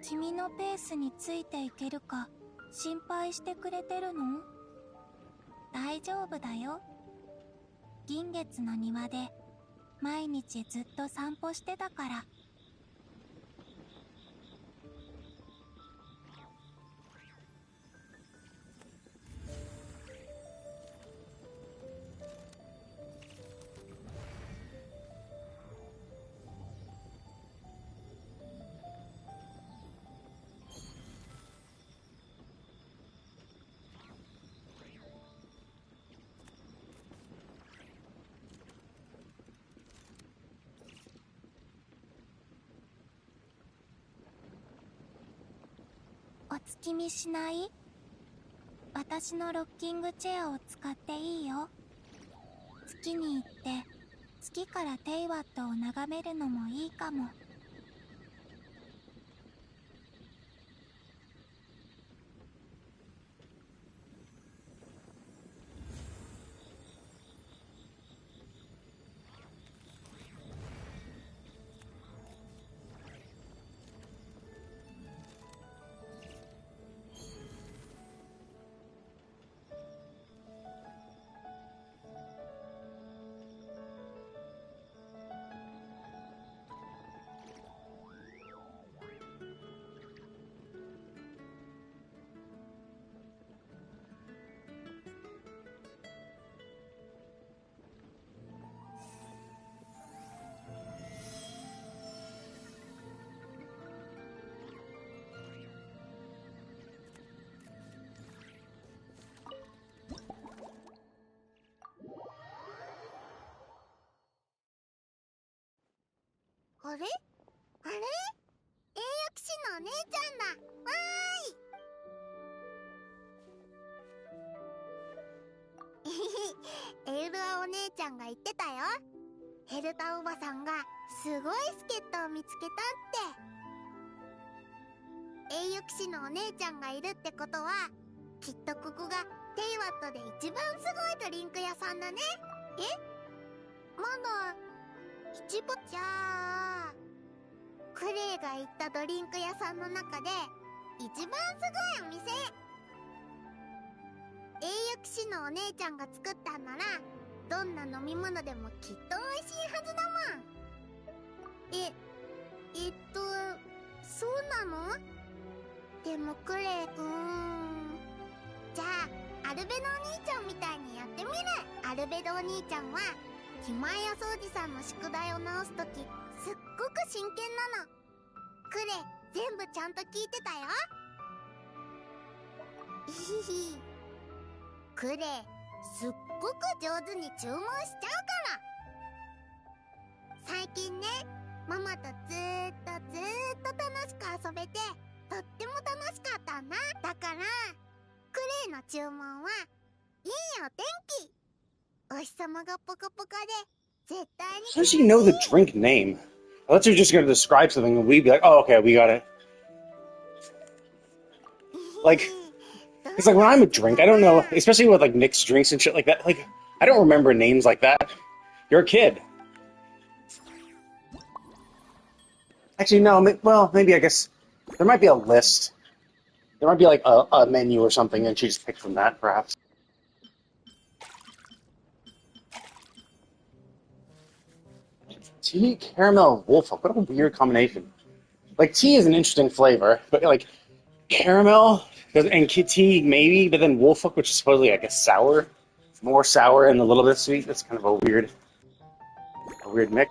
君のペースについていけるか心配してくれてるの？大丈夫だよ。銀月の庭で毎日ずっと散歩してたから。お月見しない？私のロッキングチェアを使っていいよ。月に行って月からテイワットを眺めるのもいいかも。あれあれ、栄誉騎士のお姉ちゃんだ。わーいエウルアお姉ちゃんが言ってたよ。ヘルタおばさんがすごい助っ人を見つけたって。栄誉騎士のお姉ちゃんがいるってことは、きっとここがテイワットで一番すごいドリンク屋さんだね。え、まだ一部じゃあ、クレイが行ったドリンク屋さんの中で一番すごいお店。栄誉騎士のお姉ちゃんが作ったんなら、どんな飲み物でもきっと美味しいはずだもん。そうなの？でもクレイじゃあアルベドお兄ちゃんみたいにやってみる。アルベドお兄ちゃんはひまや掃除さんの宿題を直すときすっごく真剣なの。クレイ全部ちゃんと聞いてたよ。いひひ。クレイすっごく上手に注文しちゃうから。最近ね、ママとずーっと楽しく遊べてとっても楽しかったんだ。だからクレイの注文はいいお天気。お日様がポカポカで絶対に。How does she know the drink name? I thought she was just going to describe something and we'd be like, oh, okay, we got it. Like, it's like when I'm a drink, I don't know, especially with like mixed drinks and shit like that, like, I don't remember names like that. You're a kid. Actually, no, well, maybe I guess there might be a list. There might be like a menu or something and she just picked from that, perhaps. Tea, caramel, wolf. What a weird combination. Like, tea is an interesting flavor, but like, caramel and tea maybe, but then wolfhook, which is supposedly like a sour, more sour and a little bit sweet. That's kind of a weird mix.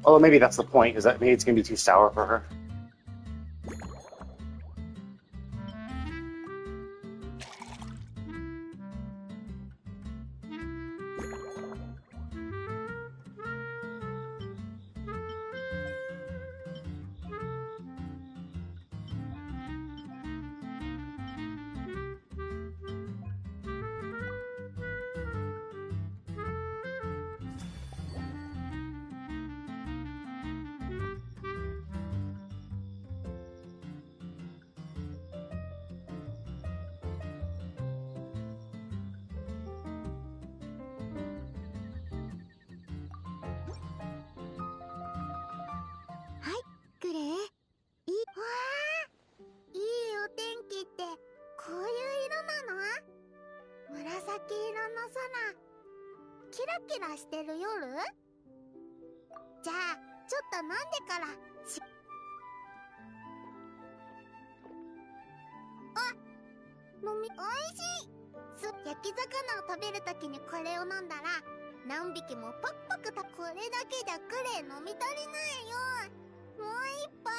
Although maybe that's the point, is that maybe it's gonna be too sour for her. 空、キラキラしてる夜？じゃあ、ちょっと飲んでからおいしい！焼き魚を食べるときにこれを飲んだら、何匹もパクパクと。これだけじゃクレイ飲み足りないよ。もう一杯。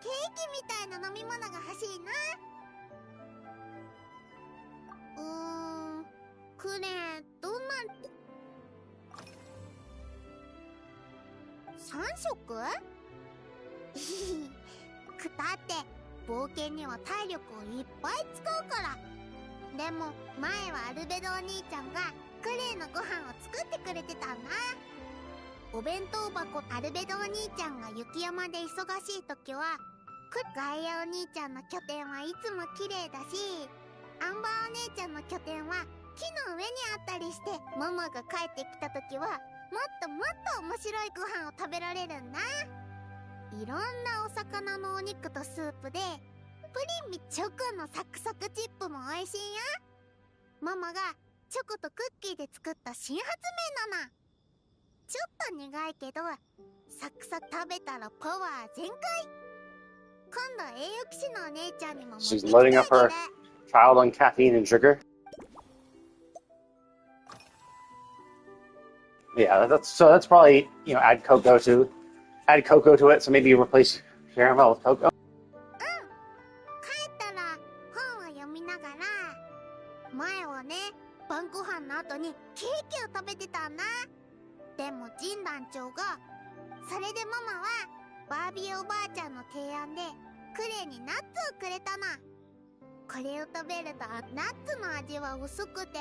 ケーキみたいな飲み物が欲しいな。クレイ、どんな3食？だって冒険には体力をいっぱい使うから。でも前はアルベドお兄ちゃんがクレイのご飯を作ってくれてたな。お弁当箱。アルベドお兄ちゃんが雪山で忙しい時はガイアお兄ちゃんの拠点はいつも綺麗だし、アンバーお姉ちゃんの拠点は木の上にあったりして、ママが帰ってきた時はもっともっと面白いご飯を食べられるんだ。いろんなお魚のお肉とスープで、プリンチョコのサクサクチップも美味しいよ。ママがチョコとクッキーで作った新発明なの。ちょっと苦いけどサクサク食べたらパワー全開。今度栄養騎士のお姉ちゃんにも持ってき She's てあげ loading る。 up her child on caffeine and sugar. Yeah, that's probably, add cocoa to it. So maybe you replace caramel with cocoa. 帰ったら本を読みながら、前はね、晩ご飯の後にケーキを食べてたんだ。でもジン団長が、それでママはバービーおばあちゃんの提案でクレイにナッツをくれたな。これを食べるとナッツの味は薄くて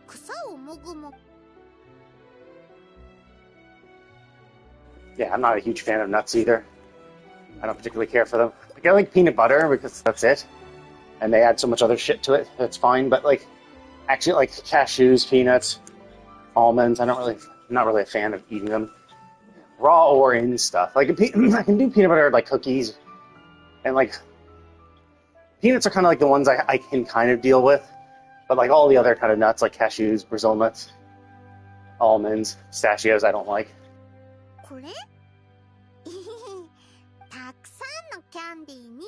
草をもぐもぐ。 Yeah, I'm not a huge fan of nuts either. I don't particularly care for them. Like, I like peanut butter because that's it. And they add so much other shit to it, that's fine. But actually like cashews, peanuts, almonds, I'm not really a fan of eating them. Raw or in stuff. I can do peanut butter like cookies. And peanuts are kind of like the ones I can kind of deal with. But all the other kind of nuts like cashews, Brazil nuts, almonds, pistachios, I don't like. これたくさんのキャンディーに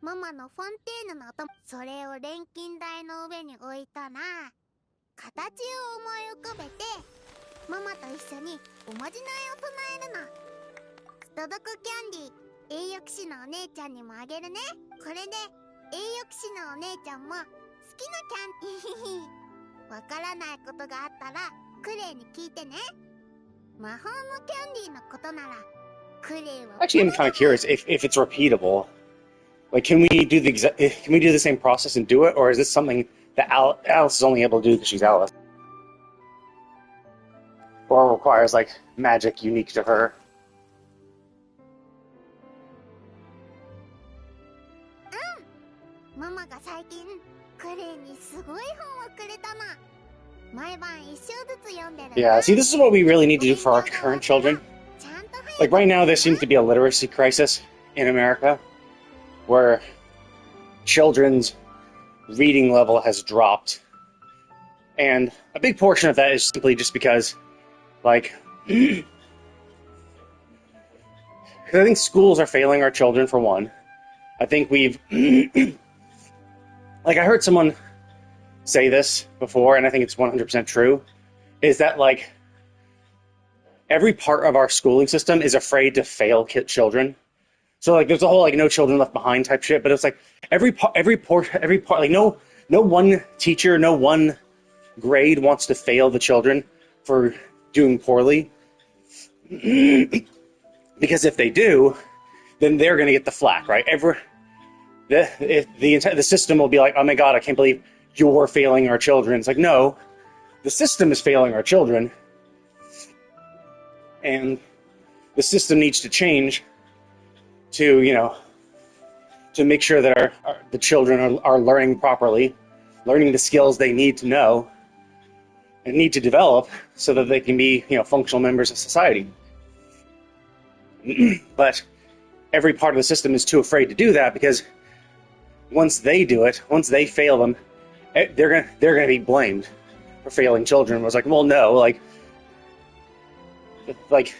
ママのフォンテーヌの音。それを錬金台の上に置いたら、形を思い浮かべてママと一緒におまじないを唱えるの。届くキャンディー、栄誉騎士のお姉ちゃんにもあげるね。これで栄誉騎士のお姉ちゃんも好きなキャンディーわからないことがあったらクレイに聞いてね。魔法のキャンディーのことならクレイは。 Actually, I'm kind of curious if it's repeatable. Can we do the same process and do it, or is this something that Alice is only able to do because she's Alice, or requires magic unique to her? ママが最近クレイにすごい本をくれたの。毎晩一章ずつ読んでる。 Yeah, see, this is what we really need to do for our current children. Right now, there seems to be a literacy crisis in America, where children's reading level has dropped. And a big portion of that is simply just because, I think schools are failing our children, for one. I think we've... I heard someone say this before, and I think it's 100% true, is that, every part of our schooling system is afraid to fail children. So, there's a whole, no children left behind type shit, but it's every part, no one teacher, no one grade wants to fail the children for doing poorly. Because if they do, then they're going to get the flack, right? The system will be like, oh my god, I can't believe you're failing our children. It's no, the system is failing our children. And the system needs to change to, to make sure that the children are learning properly, learning the skills they need to know and need to develop so that they can be, functional members of society. But every part of the system is too afraid to do that, because once they do it, once they fail them, they're gonna be blamed for failing children was like, well, no, like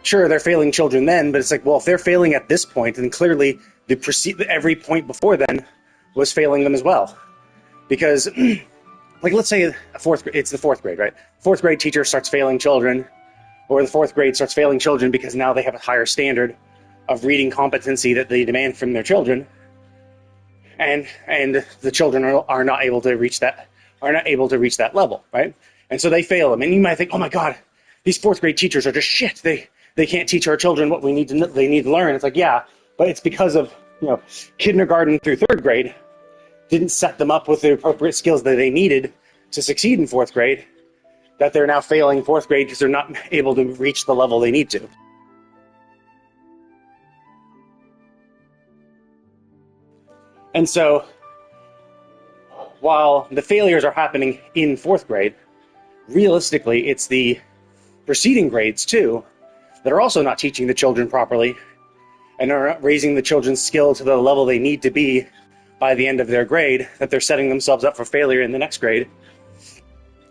sure, they're failing children then, but it's like, well, if they're failing at this point, then clearly every point before then was failing them as well. Because, like, let's say it's the fourth grade, right? Fourth grade teacher starts failing children, or the fourth grade starts failing children because now they have a higher standard of reading competency that they demand from their children, and the children are not able to reach that level, right? And so they fail them, and you might think, oh my God, these fourth grade teachers are just shit. They can't teach our children what they need to learn. It's like, yeah, but it's because of, kindergarten through third grade didn't set them up with the appropriate skills that they needed to succeed in fourth grade, that they're now failing fourth grade because they're not able to reach the level they need to. And so, while the failures are happening in fourth grade, realistically, it's the preceding grades too that are also not teaching the children properly and are not raising the children's skill to the level they need to be by the end of their grade, that they're setting themselves up for failure in the next grade,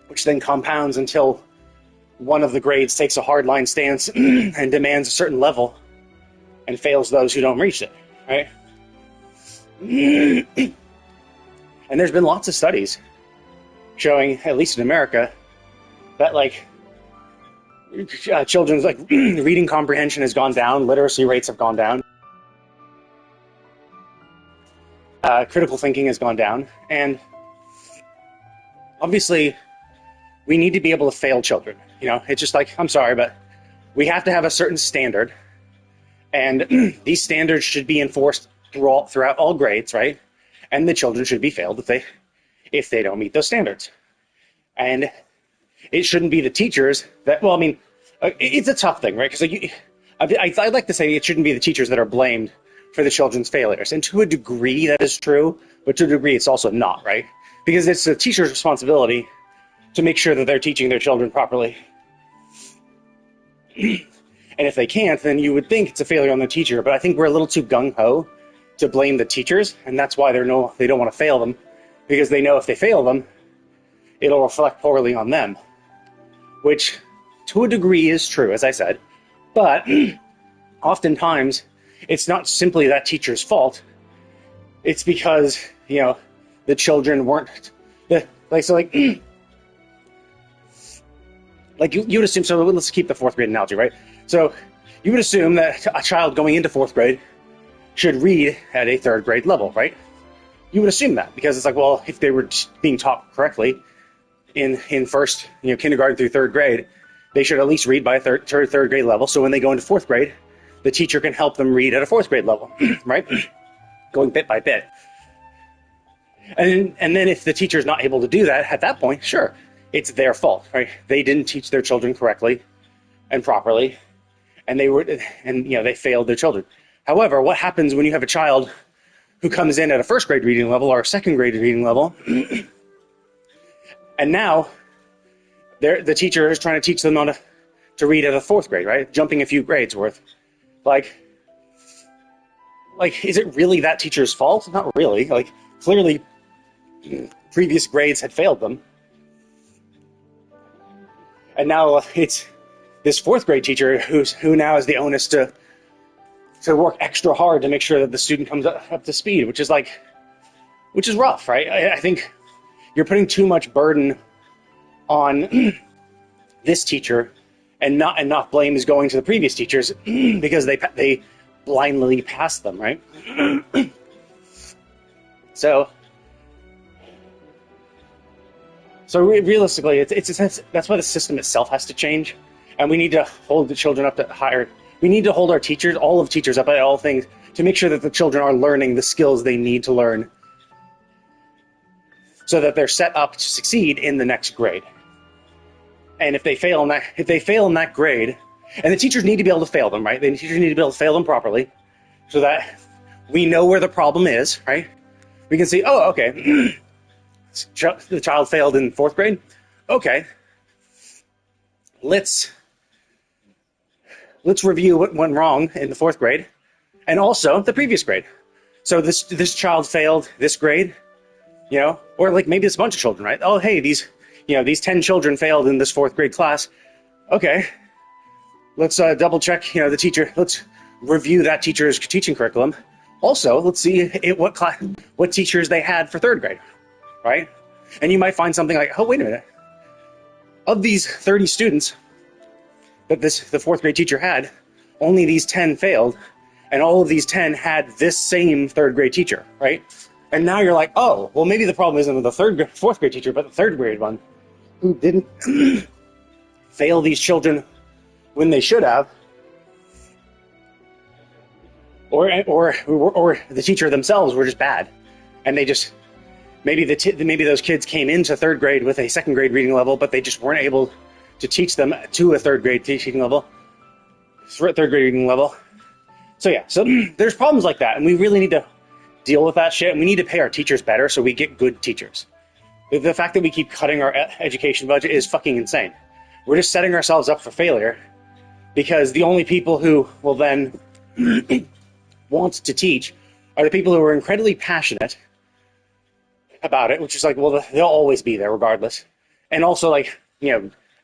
which then compounds until one of the grades takes a hardline stance and demands a certain level and fails those who don't reach it, right? And there's been lots of studies showing, at least in America, that children's reading comprehension has gone down, literacy rates have gone down, critical thinking has gone down, and obviously we need to be able to fail children. It's just like, I'm sorry, but we have to have a certain standard, and these standards should be enforced throughout all grades, right? And the children should be failed if they don't meet those standards. And it shouldn't be the teachers that, well, I mean, it's a tough thing, right? Because I'd like to say it shouldn't be the teachers that are blamed for the children's failures. And to a degree, that is true, but to a degree, it's also not, right? Because it's the teacher's responsibility to make sure that they're teaching their children properly. And if they can't, then you would think it's a failure on the teacher. But I think we're a little too gung-ho to blame the teachers, and that's why they don't want to fail them, because they know if they fail them, it'll reflect poorly on them, which to a degree is true, as I said, but oftentimes it's not simply that teacher's fault. It's because, the children weren't, you would assume, so let's keep the fourth grade analogy, right? So you would assume that a child going into fourth grade should read at a third grade level, right? You would assume that, because it's like, well, if they were being taught correctly in first, kindergarten through third grade, they should at least read by a third grade level. So when they go into fourth grade, the teacher can help them read at a fourth grade level, right? Going bit by bit. And then if the teacher's not able to do that at that point, sure, it's their fault, right? They didn't teach their children correctly and properly, and they failed their children. However, what happens when you have a child who comes in at a first grade reading level or a second grade reading level, and now the teacher is trying to teach them to read at a fourth grade, right? Jumping a few grades worth. Is it really that teacher's fault? Not really. Clearly, previous grades had failed them. And now it's this fourth grade teacher who now has the onus to work extra hard to make sure that the student comes up to speed, which is rough, right? I think you're putting too much burden on this teacher, and not blame is going to the previous teachers because they blindly passed them, right? So realistically, that's why the system itself has to change, and we need to hold the children up to higher. We need to hold our teachers, all of teachers, up at all things to make sure that the children are learning the skills they need to learn, so that they're set up to succeed in the next grade. And if they fail in that grade, and the teachers need to be able to fail them, right? The teachers need to be able to fail them properly, so that we know where the problem is, right? We can see, oh, okay, the child failed in fourth grade. Okay, let's review what went wrong in the fourth grade, and also the previous grade. So this child failed this grade, or maybe it's a bunch of children, right? Oh, hey, these these 10 children failed in this 4th grade class. Okay, let's double check, the teacher. Let's review that teacher's teaching curriculum. Also, let's see what teachers they had for 3rd grade, right? And you might find something like, oh, wait a minute. Of these 30 students that the 4th grade teacher had, only these 10 failed, and all of these 10 had this same 3rd grade teacher, right? And now you're like, oh, well, maybe the problem isn't with the 4th grade teacher, but the 3rd grade one, who didn't fail these children when they should have, or the teacher themselves were just bad, and they just maybe those kids came into 3rd grade with a 2nd grade reading level, but they just weren't able to teach them to a 3rd grade teaching level, 3rd grade reading level. So yeah, so there's problems like that, and we really need to deal with that shit, and we need to pay our teachers better so we get good teachers. The fact that we keep cutting our education budget is fucking insane. We're just setting ourselves up for failure, because the only people who will then want to teach are the people who are incredibly passionate about it, which is like, well, they'll always be there regardless. And also, like,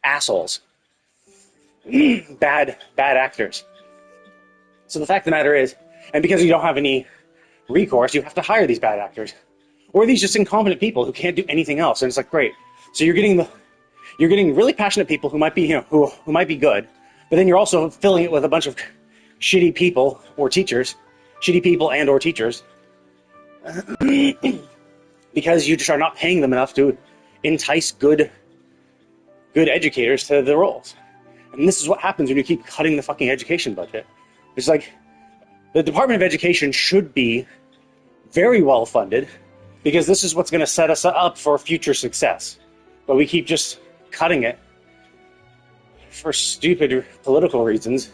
assholes. Bad actors. So the fact of the matter is, and because you don't have any recourse, you have to hire these bad actors. Or these just incompetent people who can't do anything else. And it's like, great. So you're getting really passionate people who might be, who might be good, but then you're also filling it with a bunch of shitty people or teachers, because you just are not paying them enough to entice good educators to the roles. And this is what happens when you keep cutting the fucking education budget. It's like, the Department of Education should be very well funded, because this is what's going to set us up for future success. But we keep just cutting it for stupid political reasons.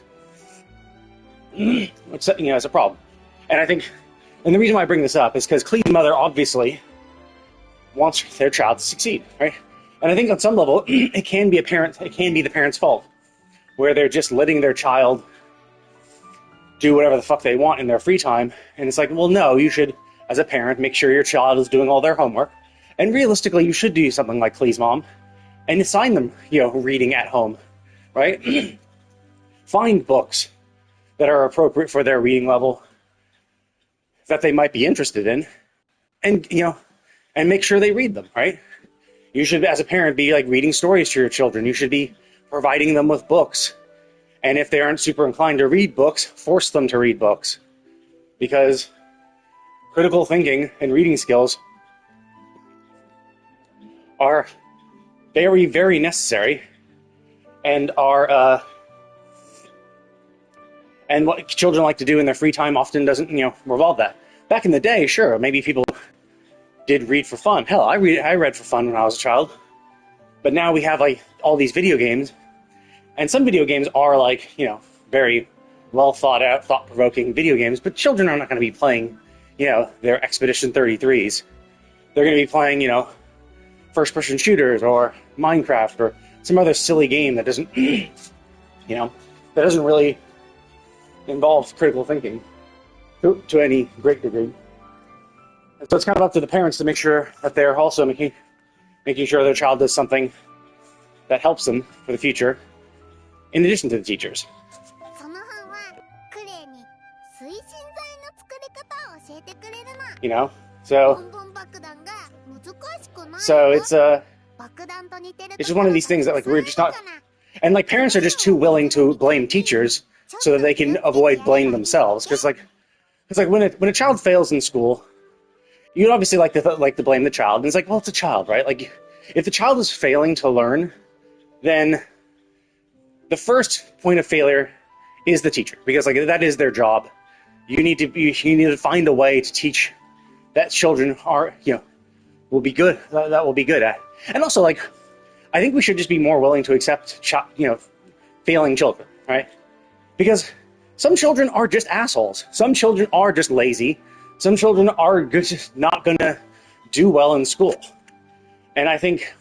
It's a problem. And I think, and the reason why I bring this up is because Clee's mother obviously wants their child to succeed, right? And I think on some level, it can be the parent's fault, where they're just letting their child do whatever the fuck they want in their free time. And it's like, well, no, you should, as a parent, make sure your child is doing all their homework. And realistically, you should do something like Clee's mom and assign them, reading at home, right? Find books that are appropriate for their reading level, that they might be interested in, and, and make sure they read them, right? You should, as a parent, be like reading stories to your children. You should be providing them with books. And if they aren't super inclined to read books, force them to read books. Because critical thinking and reading skills are very, very necessary, and are and what children like to do in their free time often doesn't, revolve that. Back in the day, sure, maybe people did read for fun. Hell, I read for fun when I was a child. But now we have like all these video games, and some video games are like, very well thought out, thought-provoking video games, but children are not going to be playing, their Expedition 33s. They're going to be playing, first-person shooters or Minecraft or some other silly game that doesn't, that doesn't really involve critical thinking to any great degree. And so it's kind of up to the parents to make sure that they're also making sure their child does something that helps them for the future, in addition to the teachers. その班はクレイに推進剤の作り方を教えてくれるの。So ボンボン爆弾が難しくないの。 so it's 爆弾と似てる it's just one of these things that like we're just not, and like parents are just too willing to blame teachers so that they can avoid blame themselves. Because when a child fails in school, you'd obviously like to blame the child, and it's like, well, it's a child, right? Like, if the child is failing to learn, then the first point of failure is the teacher, because like that is their job. You need to find a way to teach that children are will be good, that will be good at. And also, like, I think we should just be more willing to accept failing children, right? Because some children are just assholes. Some children are just lazy. Some children are just not going to do well in school. And I think,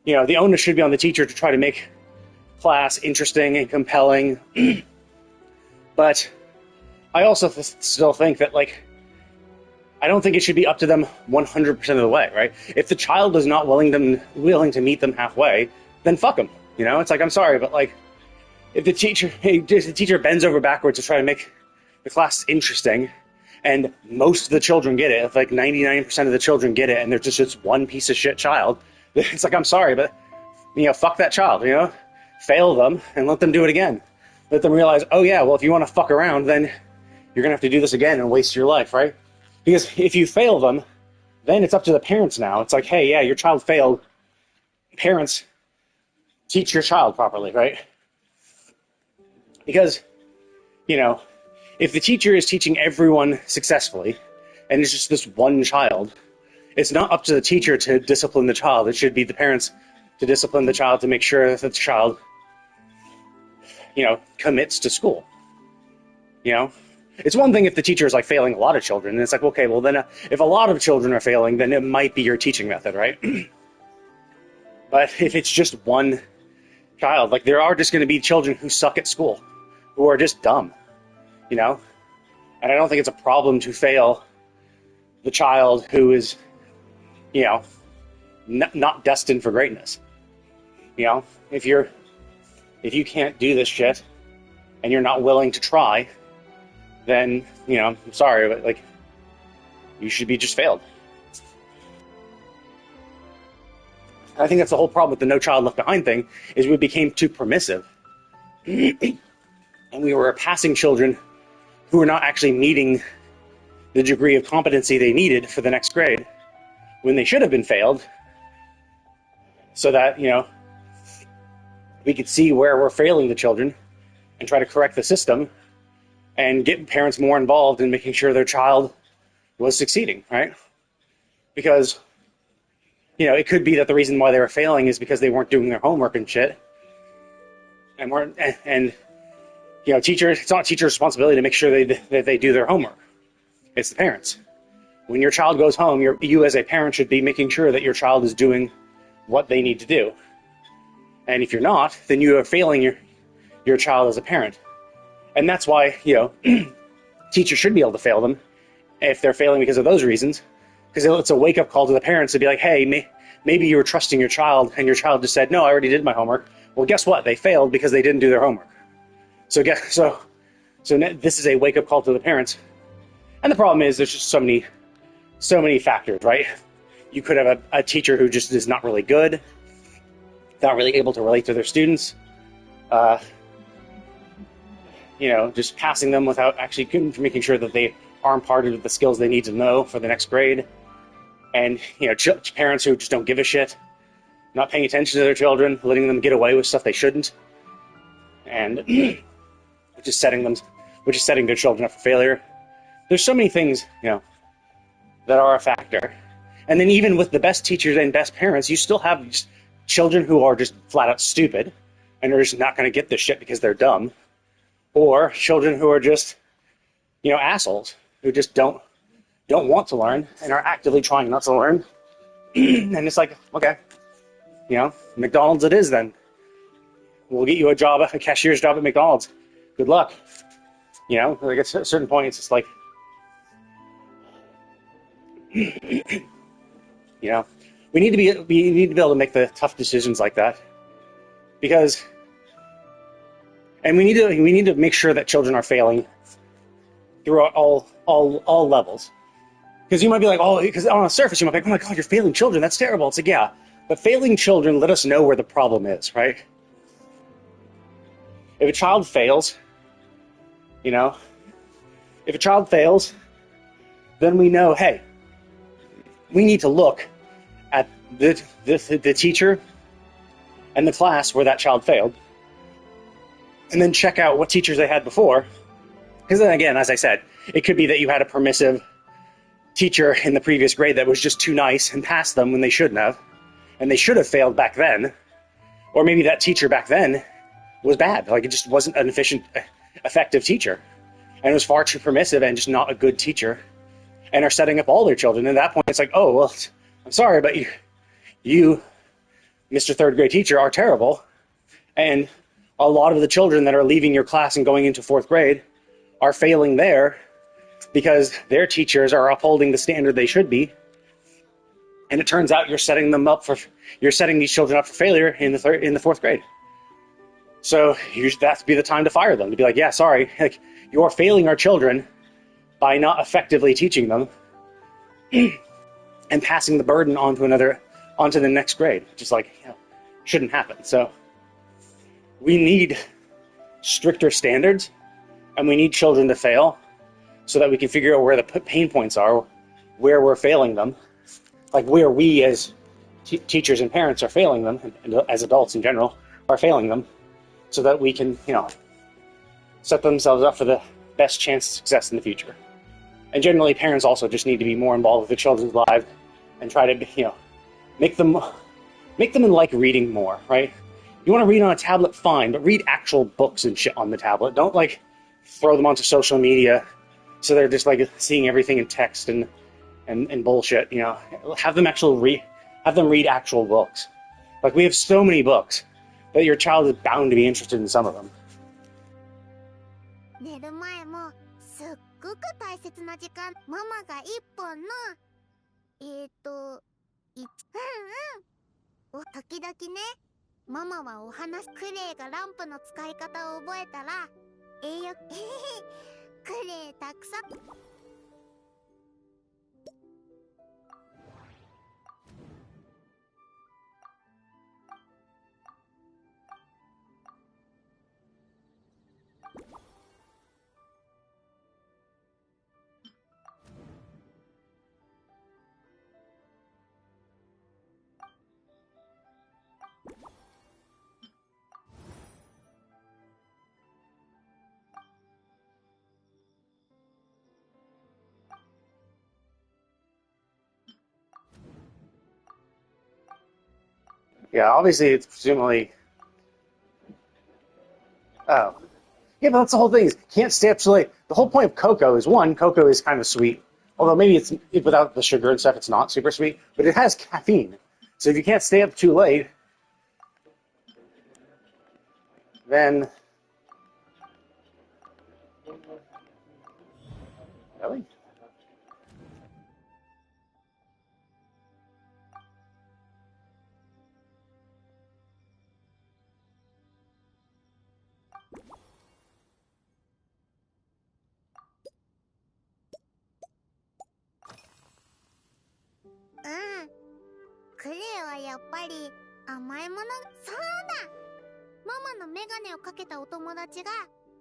the onus should be on the teacher to try to make class interesting and compelling. But I also still think that, like, I don't think it should be up to them 100% of the way, right? If the child is not willing to meet them halfway, then fuck them. You know, it's like, I'm sorry, but like, if the teacher bends over backwards to try to make the class interesting, and most of the children get it, if like 99% of the children get it, and there's just this one piece of shit child, it's like, I'm sorry, but, you know, fuck that child, you know? Fail them and let them do it again. Let them realize, oh yeah, well, if you want to fuck around, then you're going to have to do this again and waste your life, right? Because if you fail them, then it's up to the parents now. It's like, hey, yeah, your child failed. Parents, teach your child properly, right? Because, you know, if the teacher is teaching everyone successfully, and it's just this one child, it's not up to the teacher to discipline the child. It should be the parents to discipline the child to make sure that the child, you know, commits to school. You know? It's one thing if the teacher is like failing a lot of children, and it's like, okay, well then if a lot of children are failing, then it might be your teaching method, right? But if it's just one child, like there are just going to be children who suck at school, who are just dumb, you know? And I don't think it's a problem to fail the child who is, you know, not destined for greatness. You know, if you can't do this shit and you're not willing to try, then, you know, I'm sorry, but like, you should be just failed. I think that's the whole problem with the No Child Left Behind thing, is we became too permissive. And we were passing children who were not actually meeting the degree of competency they needed for the next grade when they should have been failed, so that, you know, we could see where we're failing the children and try to correct the system and get parents more involved in making sure their child was succeeding, right? Because, you know, it could be that the reason why they were failing is because they weren't doing their homework and shit. And you know, it's not teacher's responsibility to make sure that they do their homework. It's the parents. When your child goes home, you as a parent should be making sure that your child is doing what they need to do. And if you're not, then you are failing your child as a parent. And that's why, you know, teachers should be able to fail them if they're failing because of those reasons. Because it's a wake-up call to the parents to be like, hey, maybe you were trusting your child and your child just said, no, I already did my homework. Well, guess what? They failed because they didn't do their homework. So this is a wake-up call to the parents. And the problem is there's just so many factors, right? You could have a teacher who just is not really good, not really able to relate to their students, you know, just passing them without actually making sure that they are imparted with the skills they need to know for the next grade. And, you know, parents who just don't give a shit, not paying attention to their children, letting them get away with stuff they shouldn't, and which is setting their children up for failure. There's so many things, you know, that are a factor. And then even with the best teachers and best parents, you still have just children who are just flat out stupid and are just not going to get this shit because they're dumb. Or children who are just, you know, assholes who just don't want to learn and are actively trying not to learn. And it's like, okay, you know, McDonald's it is then. We'll get you a cashier's job at McDonald's. Good luck. You know, like at a certain point, it's just like, you know, we need to be able to make the tough decisions like that, because, and we need to make sure that children are failing throughout all levels. Because you might be like, oh, because on the surface you might be like, oh my god, you're failing children. That's terrible. It's like, yeah, but failing children let us know where the problem is, right? If a child fails, you know, then we know, hey, we need to look at the teacher and the class where that child failed, and then check out what teachers they had before. Because then again, as I said, it could be that you had a permissive teacher in the previous grade that was just too nice and passed them when they shouldn't have, and they should have failed back then. Or maybe that teacher back then was bad, like it just wasn't an efficient, effective teacher, and was far too permissive and just not a good teacher, and are setting up all their children. And at that point, it's like, oh, well, I'm sorry, but you, Mr. Third grade teacher, are terrible, and a lot of the children that are leaving your class and going into fourth grade are failing there because their teachers are upholding the standard they should be, and it turns out you're setting these children up for failure in the fourth grade. So that's be the time to fire them, to be like, yeah, sorry, like, you're failing our children by not effectively teaching them and passing the burden onto the next grade, which is like, shouldn't happen. So we need stricter standards, and we need children to fail so that we can figure out where the pain points are, where we're failing them, like where we as teachers and parents are failing them, and as adults in general are failing them, so that we can, set themselves up for the best chance of success in the future. And generally, parents also just need to be more involved with the children's lives and try to, make them like reading more, right? You want to read on a tablet, fine, but read actual books and shit on the tablet. Don't like throw them onto social media so they're just like seeing everything in text and bullshit. Have them read actual books. Like, we have so many books that your child is bound to be interested in some of them. 寝る前もすっごく大切な時間、ママが一本の時々ね、ママはお話、クレイがランプの使い方を覚えたらクレイたくさん。Yeah, obviously it's presumably. Oh, yeah, but that's the whole thing. Is can't stay up too late. The whole point of cocoa is, one, cocoa is kind of sweet. Although maybe it's without the sugar and stuff, it's not super sweet. But it has caffeine. So if you can't stay up too late, then really.クレイはやっぱり甘いもの。そうだ、ママのメガネをかけたお友達が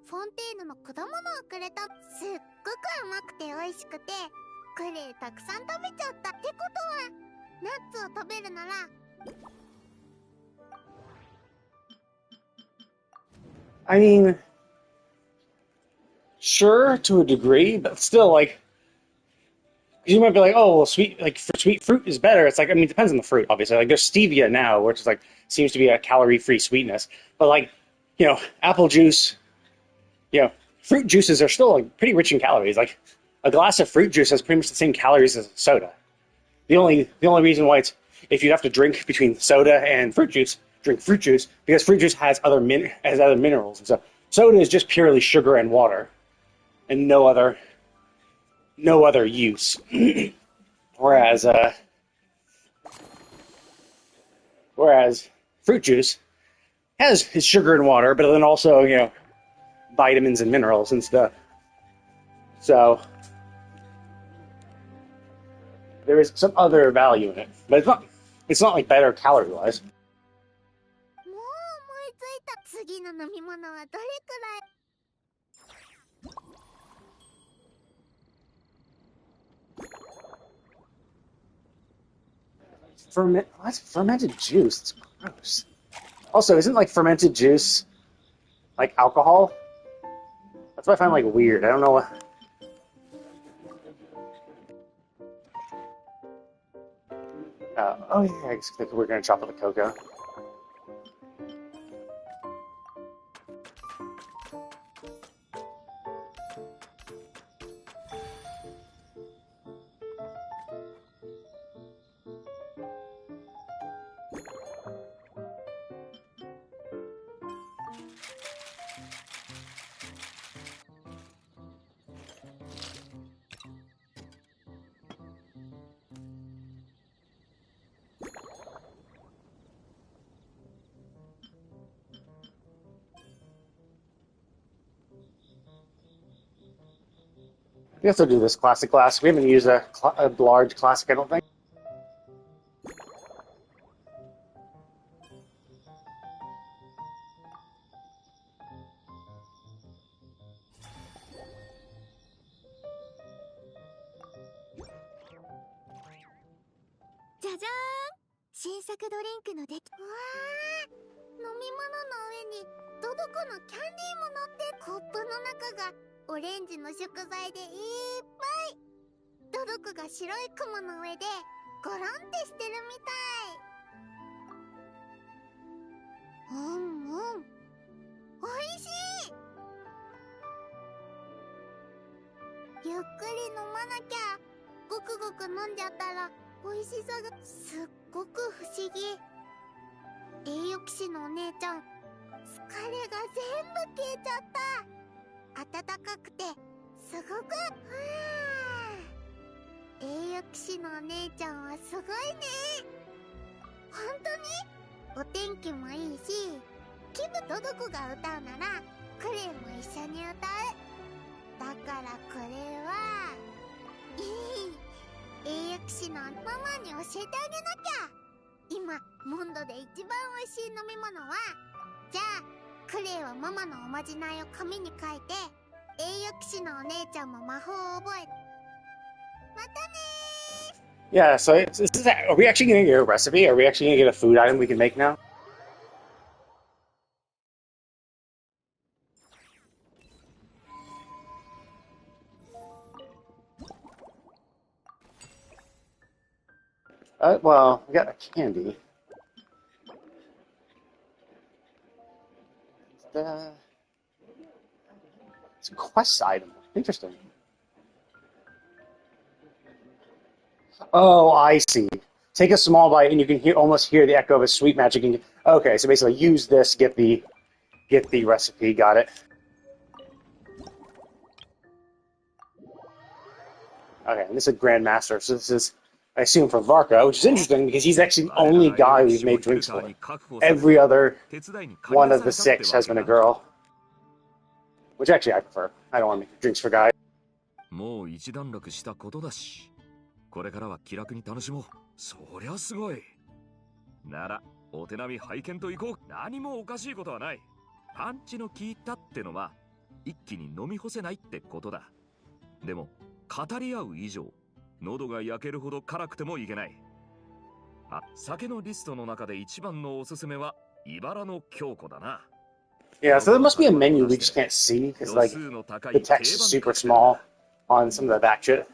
フォンテーヌの果物をくれた。すっごく甘くて美味しくて、クレイたくさん食べちゃった。ってことはナッツを食べるなら。I mean, sure, to a degree, but still, like, you might be like, oh, well, sweet fruit is better. It's like, I mean, it depends on the fruit, obviously. Like, there's stevia now, which is like, seems to be a calorie-free sweetness. But like, apple juice, fruit juices are still like pretty rich in calories. Like, a glass of fruit juice has pretty much the same calories as soda. The only reason why it's, if you have to drink between soda and fruit juice, drink fruit juice, because fruit juice has other minerals and stuff. Soda is just purely sugar and water, and no other use. whereas fruit juice has sugar and water, but then also, vitamins and minerals and stuff. So there is some other value in it, but it's not like better calorie wise. もう思いついた。次の飲み物はどれくらい。Fermented juice? It's gross. Also, isn't like fermented juice like alcohol? That's what I find like weird. I don't know. Oh yeah, I guess we're gonna chop up the cocoa. We also do this classic glass. We haven't used a large classic, I don't think.じゃじゃーん、新作ドリンクの出来。うわー、飲み物の上にドドコのキャンディーも乗って、コップの中がオレンジの食材でいっぱい。ドドコが白い雲の上でゴロンってしてるみたい。おいしい。ゆっくり飲まなきゃ。ごくごく飲んじゃったら美味しさがすっごく不思議。栄養騎士のお姉ちゃん、疲れが全部消えちゃった。暖かくてすごく栄養騎士のお姉ちゃんはすごいね。本当にお天気もいいし、キブとどこが歌うならクレイも一緒に歌う。だからこれはいい。栄養騎士のママに教えてあげなきゃ。今モンドで一番美味しい飲み物は、じゃあクレイはママのおまじないを紙に書いて、栄養騎士のお姉ちゃんも魔法を覚え。またねー。Yeah, so are we actually going to get a recipe? Are we actually going to get a food item we can make now? Well, we got a candy. It's a quest item. Interesting. Oh, I see. Take a small bite, and you can almost hear the echo of a sweet magic. Okay, so basically, use this, get the recipe. Got it. Okay, and this is Grandmaster. So this is, I assume, for Varka, which is interesting because he's actually the only guy we've made drinks for. Every other one of the 6 has been a girl. Which actually I prefer. I don't want to make drinks for guys. もう一段落したことだし、これからは気楽に楽しもう。そりゃすごい。なら、お手並み拝見といこう。何もおかしいことはない。パンチの効いたってのは、一気に飲み干せないってことだ。でも、語り合う以上、喉が焼けるほど辛くてもいけない。あ、酒のリストの中で一番のおすすめは、茨の京子だな。Yeah, so there must be a menu we just can't see because like the text is super small on some of the back shit.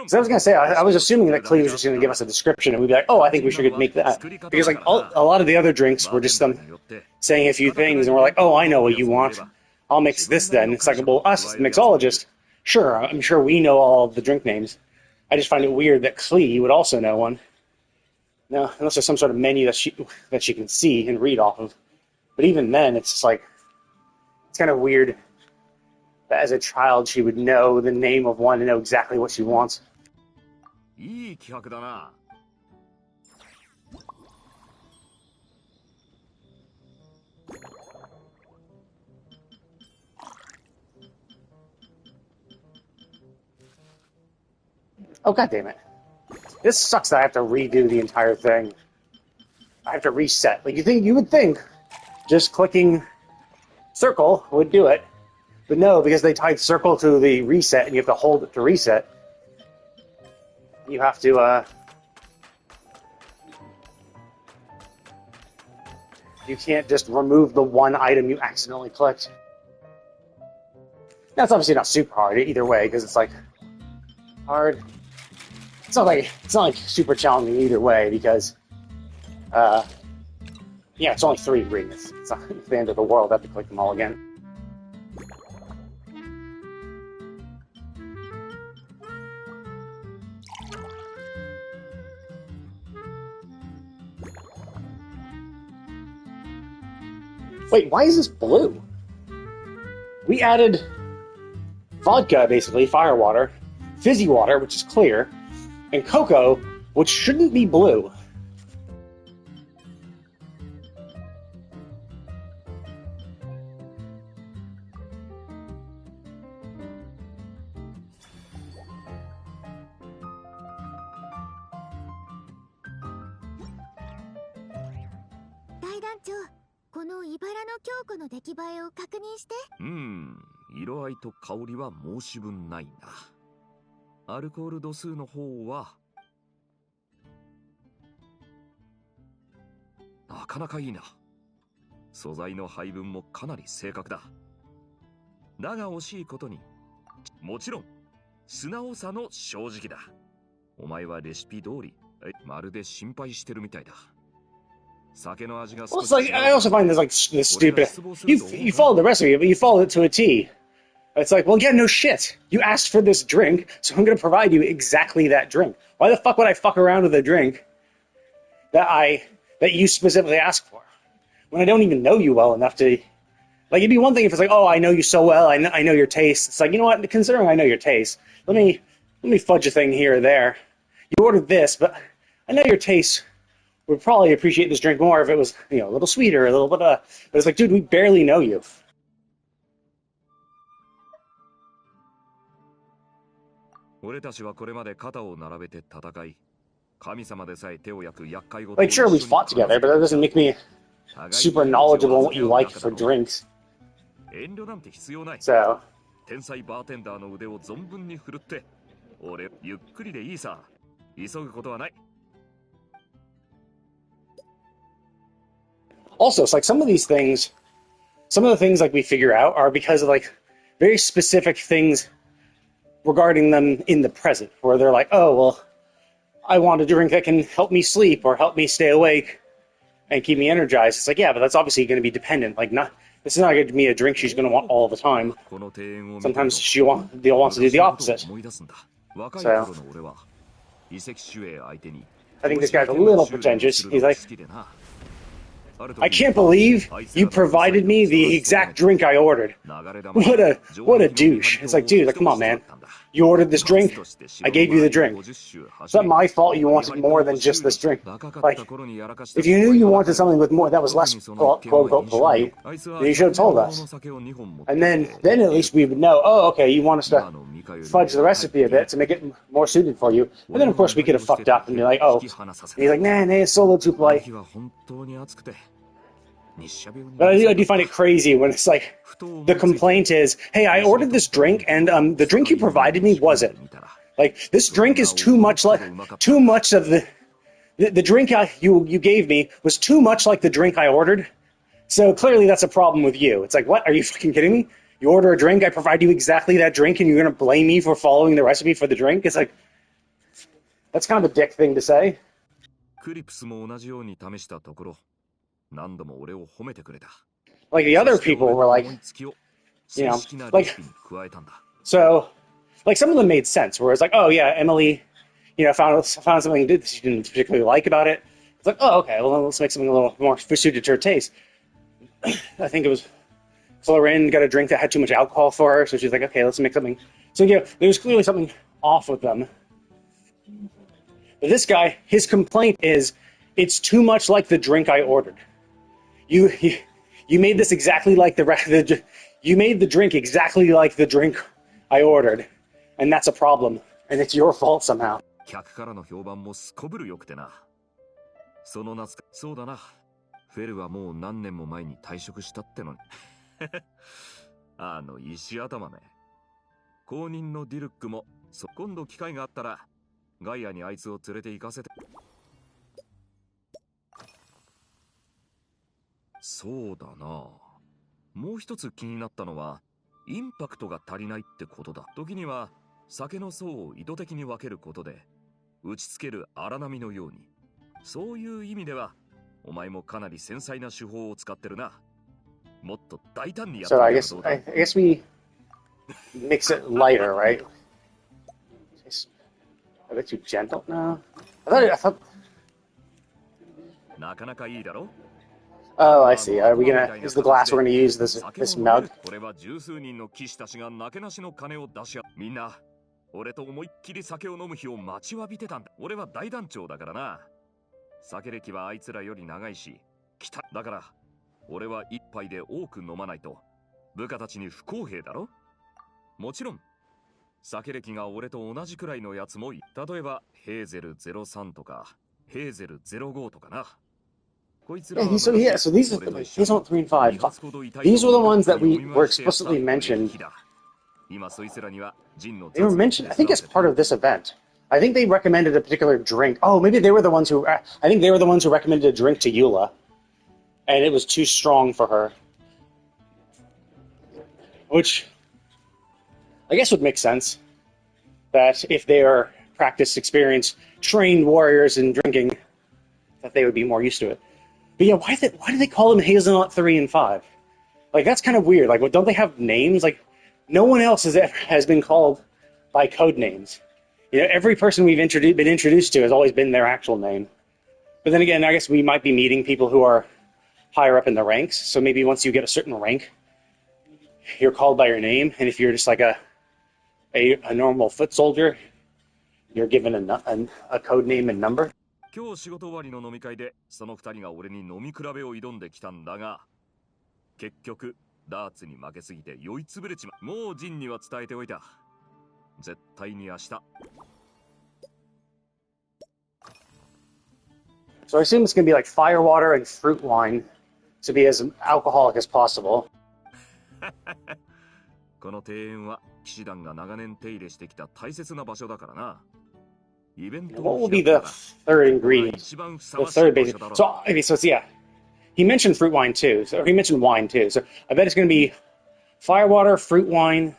So I was gonna say, I was assuming that Cleve was just gonna give us a description and we'd be like, oh, I think we should make that, because like a lot of the other drinks were just them saying a few things and we're like, oh, I know what you want. I'll mix this then. It's like, well, us mixologists, sure, I'm sure we know all of the drink names. I just find it weird that Cleve would also know one. No, unless there's some sort of menu that she can see and read off of. But even then, it's just like, it's kind of weird that as a child she would know the name of one and know exactly what she wants. いい企画だな。Oh, god damn it. This sucks that I have to redo the entire thing. I have to reset. Like, you would think just clicking circle would do it. But no, because they tied circle to the reset and you have to hold it to reset. You have to, you can't just remove the one item you accidentally clicked. That's obviously not super hard either way, because it's like hard. It's not like super challenging either way, because yeah, it's only 3 ingredients. It's not the end of the world. I have to click them all again. Wait, why is this blue? We added vodka, basically, fire water, fizzy water, which is clear, and cocoa, which shouldn't be blue. 大団長、この茨の京子の出来栄えを確認して。色合いと香りは申し分ないな。アルコール度数の方はなかなかいいな。素材の配分もかなり正確だ。だが惜しいことに、もちろん素直さの正直だ。お前はレシピ通り、まるで心配してるみたいだ。酒の味が Well, it's like I also find this like this stupid. You followed the recipe, but you followed it to a T. It's like, well, yeah, no shit. You asked for this drink, so I'm going to provide you exactly that drink. Why the fuck would I fuck around with a drink that you specifically asked for when I don't even know you well enough to? Like, it'd be one thing if it's like, oh, I know you so well, I know your taste. It's like, you know what? Considering I know your taste, let me fudge a thing here or there. You ordered this, but I know your taste would probably appreciate this drink more if it was, a little sweeter, a little bit but it's like, dude, we barely know you. Like, sure, we fought together, but that doesn't make me super knowledgeable in what you like for drinks. So. 天才バーテンダーの腕を存分に振るって、俺ゆっくりでいいさ。急ぐことはない。Also, it's like some of the things like we figure out are because of like very specific things regarding them in the present, where they're like, oh, well, I want a drink that can help me sleep or help me stay awake and keep me energized. It's like, yeah, but that's obviously going to be dependent. Like, this is not going to be a drink she's going to want all the time. Sometimes they'll want to do the opposite. So, I think this guy's a little pretentious. He's like, I can't believe you provided me the exact drink I ordered. What a douche. It's like, dude, come on, man. You ordered this drink, I gave you the drink. It's not my fault you wanted more than just this drink. Like, if you knew you wanted something with more that was less quote-unquote polite, then you should have told us. And then at least we would know, oh, okay, you want us to fudge the recipe a bit to make it more suited for you. And then, of course, we could have fucked up and be like, oh. And he's like, nah, it's a little too polite. But I do find it crazy when it's like, the complaint is, hey, I ordered this drink, and the drink you provided me wasn't. Like, this drink is too much of the drink you gave me was too much like the drink I ordered. So clearly that's a problem with you. It's like, what? Are you fucking kidding me? You order a drink, I provide you exactly that drink, and you're going to blame me for following the recipe for the drink? It's like, that's kind of a dick thing to say. Like the other people were like, so, like some of them made sense, where it's like, oh yeah, Emily, found something that she didn't particularly like about it. It's like, oh, okay, well, let's make something a little more suited to her taste. I think it was Florin got a drink that had too much alcohol for her, so she's like, okay, let's make something. So there was clearly something off with them. But this guy, his complaint is, it's too much like the drink I ordered. You made this exactly like you made the drink exactly like the drink I ordered, and that's a problem, and it's your fault somehow. 客からの評判もすこぶるよくてな。そうだな。フェルはもう何年も前に退職したってのに。石頭め。後任のディルックも、今度機会があったら、ガイアにあいつを連れて行かせて。そうだな。もう一つ気になったのは、インパクトが足りないってことだ。時には、酒の層を意図的に分けることで、打ちつける荒波のように。そういう意味では、お前もかなり繊細な手法を使ってるな。もっと大胆にやってみると。So I guess we mix it lighter, right? A bit too gentle? No. I thought... なかなかいいだろ? Oh, I see. Is the glass we're gonna use this mug? これは十数人の騎士たちがなけなしの金を出し合う。みんな、俺と思いっきり酒を飲む日を待ちわびてたんだ。俺は大団長だからな。酒歴はあいつらより長いし、だから、俺は一杯で多く飲まないと、部下たちに不公平だろ? もちろん、酒歴が俺と同じくらいのやつもいい。例えば、ヘーゼル03とか、ヘーゼル05とかな。So these are these aren't 3 and 5. These were the ones that were explicitly mentioned. They were mentioned, I think, as part of this event. I think they recommended a particular drink. Oh, maybe they were the ones who. I think they were the ones who recommended a drink to Eula, and it was too strong for her. Which I guess would make sense. That if they are practiced, experienced, trained warriors in drinking, that they would be more used to it. But yeah, why do they call them Hazelnut 3 and 5? Like, that's kind of weird. Like, don't they have names? Like, no one else has been called by code names. You know, every person we've been introduced to has always been their actual name. But then again, I guess we might be meeting people who are higher up in the ranks. So maybe once you get a certain rank, you're called by your name. And if you're just like a normal foot soldier, you're given a code name and number. 今日仕事終わりの飲み会でその2人が俺に飲み比べを挑んできたんだが、結局ダーツに負けすぎて酔いつぶれちまう。もうジンには伝えておいた。絶対に明日。So I assume it's going to be like firewater and fruit wine to be as alcoholic as possible. この庭園は騎士団が長年手入れしてきた大切な場所だからな。What will be the third ingredient? The third basic. So, okay, so it's, yeah. He mentioned fruit wine too. So he mentioned wine too. So I bet it's going to be firewater, fruit wine.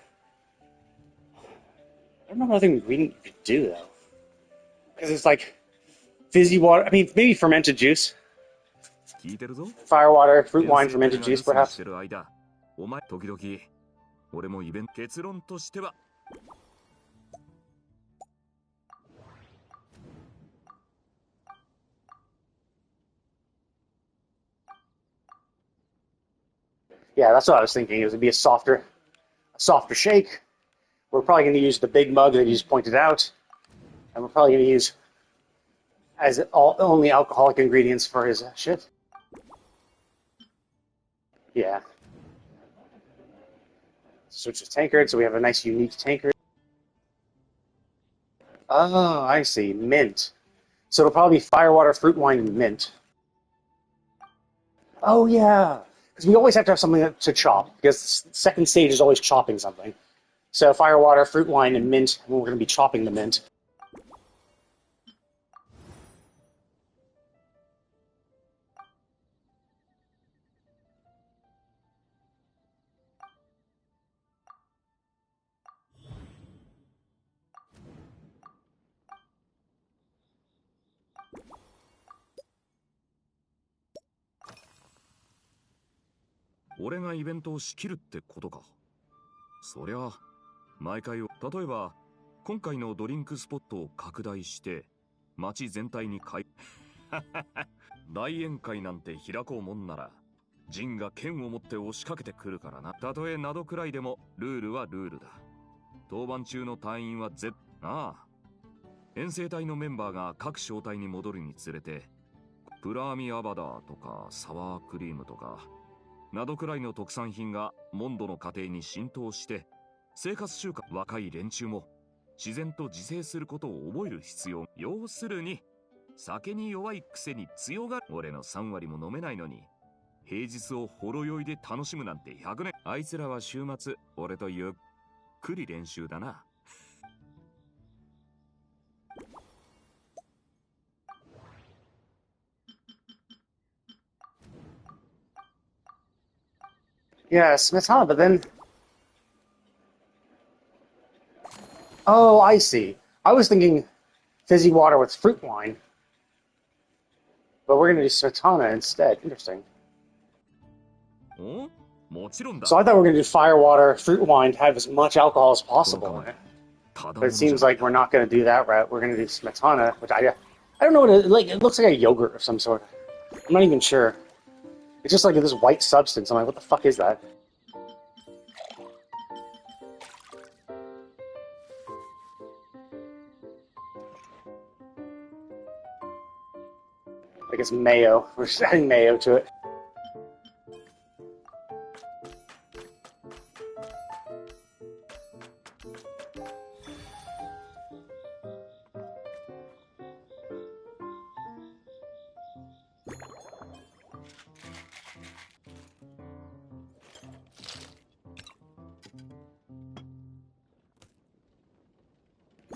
I don't know what other ingredient you could do, though. Because it's like fizzy water. I mean, maybe fermented juice. Firewater, fruit wine, fermented juice, perhaps. Yeah, that's what I was thinking. It would be a softer shake. We're probably going to use the big mug that you just pointed out, and we're probably going to use as only alcoholic ingredients for his shit. Yeah. Switch to tankard, so we have a nice unique tankard. Oh, I see. Mint. So it'll probably be firewater, fruit wine, and mint. Oh, yeah. Because we always have to have something to chop, because the second stage is always chopping something. So firewater, fruit wine, and mint, and we're going to be chopping the mint. "俺がイベントを仕切るってことか。そりゃ毎回、例えば今回のドリンクスポットを拡大して街全体に大宴会なんて開こうもんならジンが剣を持って押しかけてくるからな。たとえなどくらいでもルールはルールだ。当番中の隊員は遠征隊のメンバーが各小隊に戻るにつれてプラーミアバダーとかサワークリームとかなどくらいの特産品がモンドの家庭に浸透して生活習慣、若い連中も自然と自制することを覚える必要。要するに酒に弱いくせに強がる。俺の3割も飲めないのに平日をほろ酔いで楽しむなんて100年。あいつらは週末俺とゆっくり練習だな。Yeah, Smetana, but then... Oh, I see. I was thinking fizzy water with fruit wine. But we're going to do Smetana instead. Interesting. So I thought we were going to do firewater, fruit wine to have as much alcohol as possible in it. But it seems like we're not going to do that route. We're going to do Smetana, which I don't know what it is. Like, it looks like a yogurt of some sort. I'm not even sure. It's just like this white substance. I'm like, what the fuck is that? I guess mayo. We're just adding mayo to it.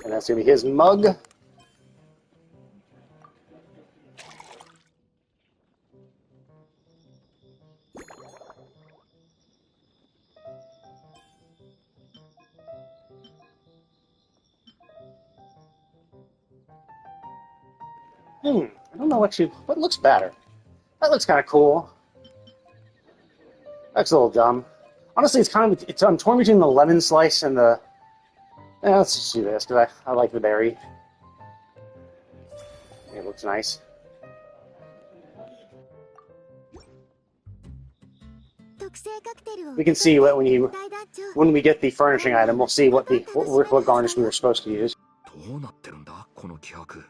And that's gonna be his mug. I don't know what looks better. That looks kind of cool. That's a little dumb. Honestly, I'm torn between the lemon slice and the. Let's just do this because I like the berry. It looks nice. We can see when we get the furnishing item, we'll see what garnish we were supposed to use. どうなってるんだこの気迫。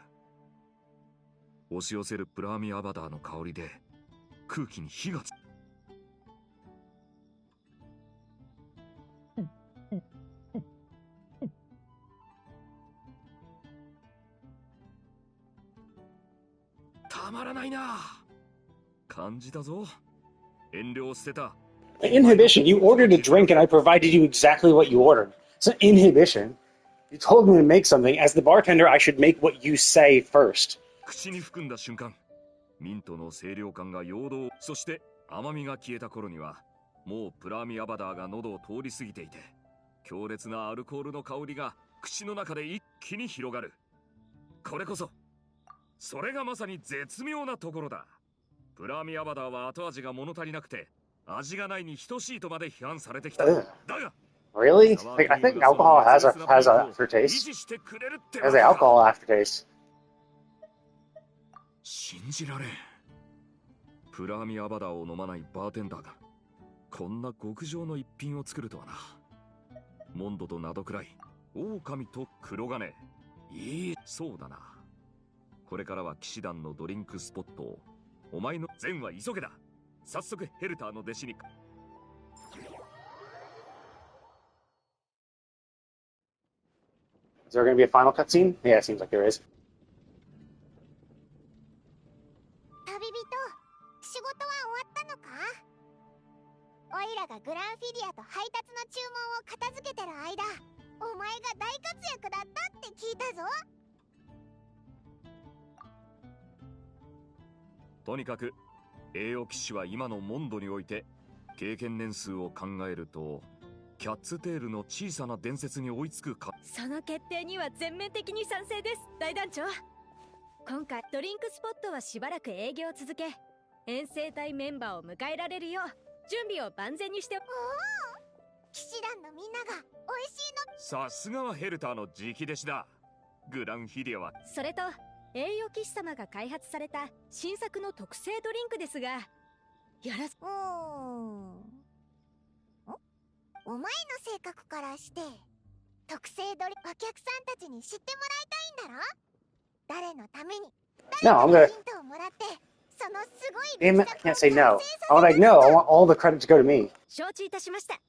押し寄せるプラーミアバターの香りで空気に火がつ。たまらないな。感じたぞ。遠慮を捨てた。Inhibition. You ordered a drink and I provided you exactly what you ordered. It's an inhibition. You told me to make something. As the bartender, I should make what you say first. 口に含んだ瞬間、ミントの清涼感が陽動、そして甘みが消えた頃には、もうプラーミアバダーが喉を通り過ぎていて、強烈なアルコールの香りが口の中で一気に広がる。これこそ、それがまさに絶妙なところだ。プラーミアバダーは後味が物足りなくて、味がないに等しいとまで批判されてきた。だが、 Really? Like, I think alcohol has an aftertaste. It has an alcohol aftertaste. 信じられん。プラーミアバダーを飲まないバーテンダーがこんな極上の一品を作るとはな。モンドとナドくらい、狼と黒金。いい、そうだな。これからは騎士団のドリンクスポットを。お前の善は急げだ。早速ヘルターの弟子に。Is there going to be a final cutscene? Yeah, it seems like there is. 旅人、仕事は終わったのか？オイラがグランフィディアと配達の注文を片付けてる間、お前が大活躍だったって聞いたぞ。とにかく栄誉騎士は今のモンドにおいて経験年数を考えるとキャッツテールの小さな伝説に追いつくか。その決定には全面的に賛成です、大団長。今回ドリンクスポットはしばらく営業を続け、遠征隊メンバーを迎えられるよう準備を万全にして。おお、騎士団のみんなが美味しいの。さすがはヘルターの直弟子だ。グランフィディアは。それと栄誉騎士様が開発された新作の特製ドリンクですが、お前の性格からして特製ドリンクお客さんたちに知ってもらいたいんだろ。誰のために No, I'm gonna. ヒントをもらってそのすごい Damn it, I can't say no. I'm like, no, I want all the credit to go to me. 承知いたしました。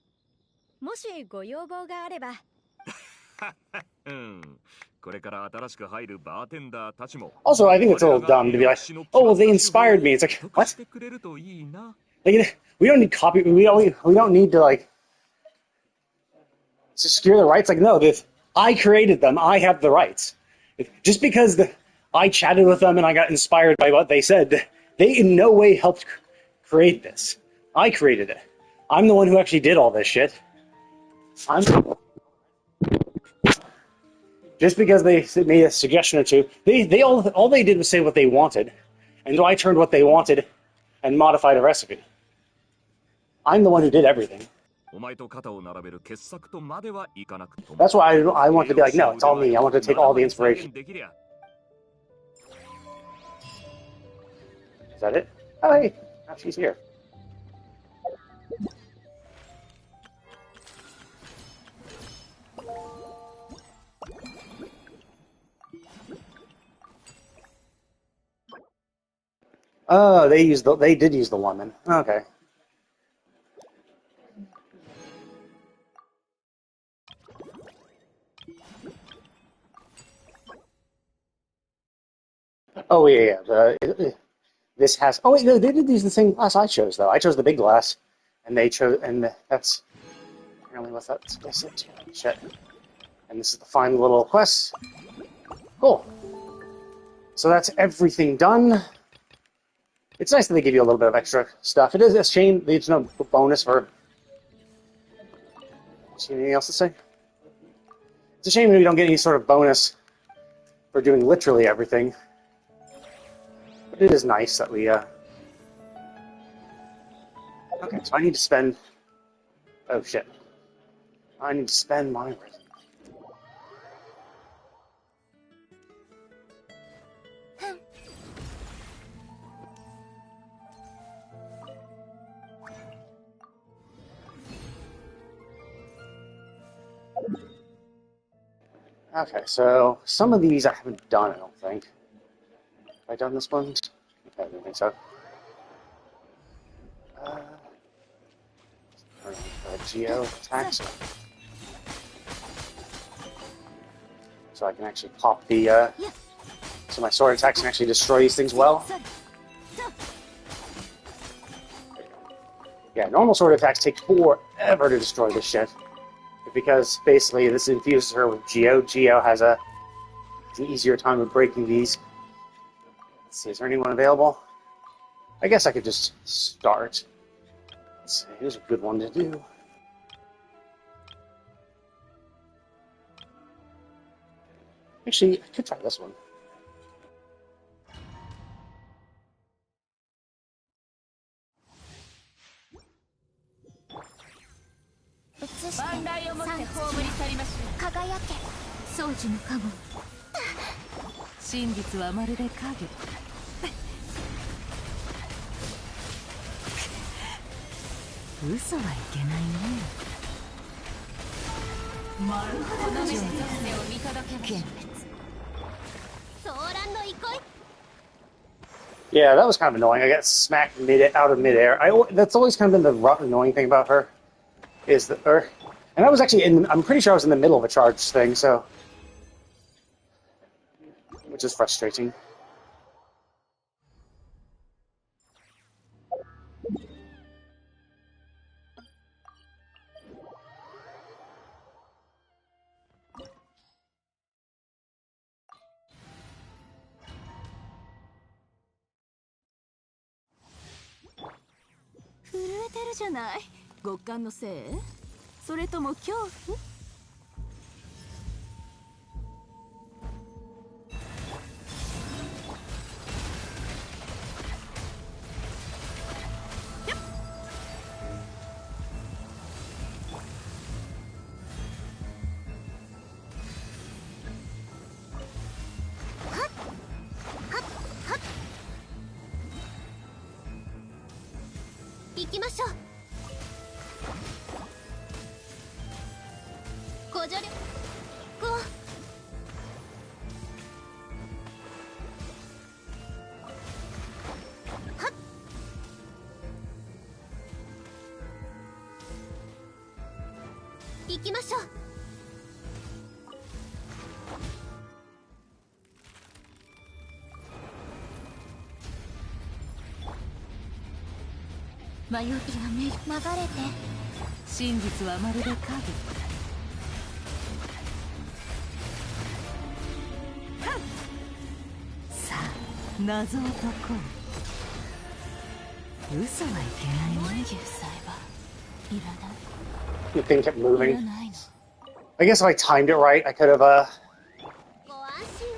もしご要望があれば。うん。これから新しく入るバーテンダーたちも。Also, I think it's a little dumb to be like, oh, well, they inspired me. It's like, what? Like, we don't need copy. We don't need to like secure the rights. Like, no, I created them. I have the rights. Just because I chatted with them and I got inspired by what they said, they in no way helped create this. I created it. I'm the one who actually did all this shit. Just because they made a suggestion or two, all they did was say what they wanted, and so I turned what they wanted and modified a recipe. I'm the one who did everything. That's why I want to be like, no, it's all me. I want to take all the inspiration. Is that it? Oh, hey, now she's here. Oh, they did use the woman. Okay. Oh yeah. This has. Oh wait, no, they did use the same glass I chose though. I chose the big glass, and they chose, and that's apparently what that's shit. And this is the final little quest. Cool. So that's everything done. It's nice that they give you a little bit of extra stuff. It is a shame there's no bonus for... Anything else to say? It's a shame that we don't get any sort of bonus for doing literally everything. But it is nice that we, Okay, so I need to spend... Oh, shit. I need to spend my... Okay, so some of these I haven't done, I don't think. Have I done this one? Okay, I don't think so. Geo attacks. So I can actually pop the, so my sword attacks can actually destroy these things well. Yeah, normal sword attacks take forever to destroy this shit. Because basically this infuses her with Geo. Geo has an easier time of breaking these. Let's see, is there anyone available? I guess I could just start. Let's see, here's a good one to do. Actually, I could try this one. Yeah, that was kind of annoying. I got smacked out of midair. That's always kind of been the annoying thing about her, is that and I was actually I'm pretty sure I was in the middle of a charge thing, so which is frustrating. The thing kept moving. I guess if I timed it right, I could have,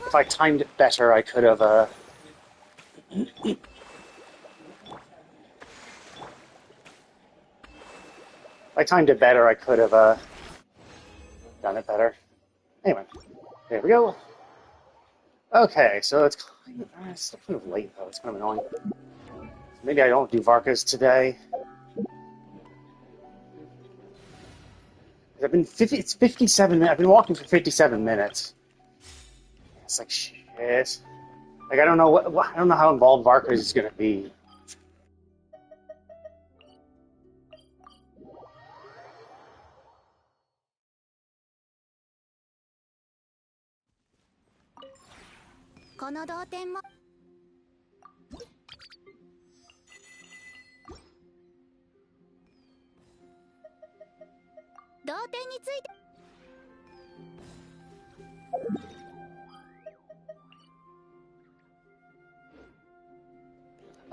if I timed it better, I could have, if I timed it better, I could have, done it better. Anyway, there we go. Okay, so it's still kind of late, though. It's kind of annoying. Maybe I don't do Varkas today. It's 57 minutes. I've been walking for 57 minutes. It's like, shit. Like, I don't know I don't know how involved Varkas is going to be.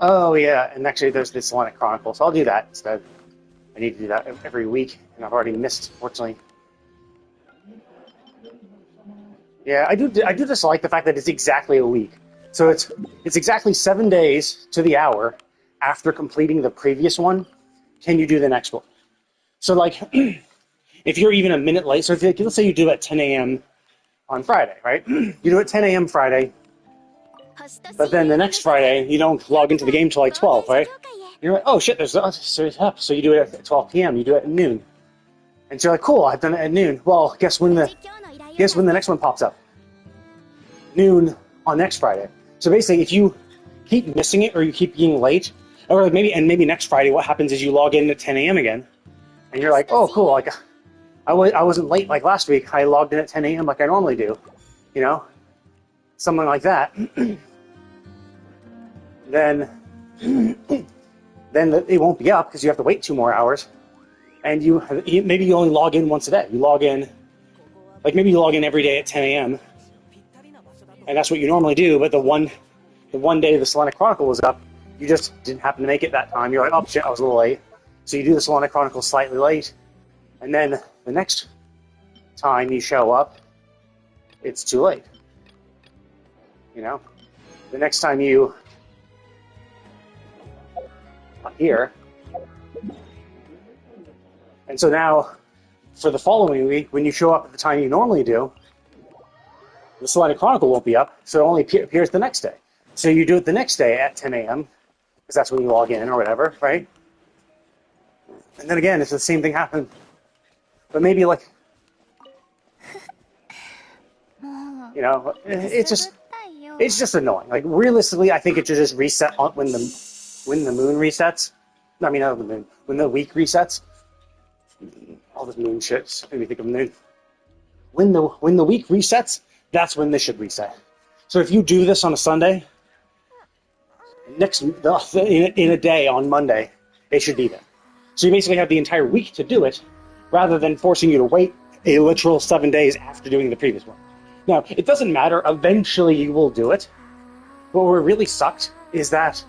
Oh yeah, and actually there's the Solanic Chronicles. So I'll do that instead. I need to do that every week, and I've already missed, fortunately. Yeah, I do dislike the fact that it's exactly a week. So it's exactly 7 days to the hour after completing the previous one. Can you do the next one? So like, if you're even a minute late, so if let's say you do it at 10 a.m. on Friday, right? You do it at 10 a.m. Friday, but then the next Friday you don't log into the game till like 12, right? You're like, oh shit, there's up. So you do it at 12 p.m. You do it at noon, and so you're like, cool, I've done it at noon. Well, guess when the next one pops up? Noon on next Friday. So basically, if you keep missing it or you keep being late, or maybe next Friday, what happens is you log in at 10 a.m. again, and you're like, oh cool, like I wasn't late like last week. I logged in at 10 a.m. like I normally do, you know, something like that. Then it won't be up because you have to wait 2 more hours, and maybe you only log in once a day. You log in, like maybe you log in every day at 10 a.m. and that's what you normally do. But the one day the Solanic Chronicle was up, you just didn't happen to make it that time. You're like, oh shit, I was a little late. So you do the Solanic Chronicle slightly late, and then the next time you show up, it's too late. You know, the next time you are here, and so now for the following week, when you show up at the time you normally do, the Solanic Chronicle won't be up, so it only appears the next day. So you do it the next day at 10 a.m., because that's when you log in or whatever, right? And then again, it's the same thing happens. But maybe like, you know, it's just annoying. Like realistically, I think it should just reset when the moon resets. I mean, not the moon. When the week resets. All this moon shit made me think of moon. When the week resets, that's when this should reset. So if you do this on a Sunday, in a day on Monday, it should be there. So you basically have the entire week to do it, rather than forcing you to wait a literal 7 days after doing the previous one. Now, it doesn't matter. Eventually you will do it. But what really sucked is that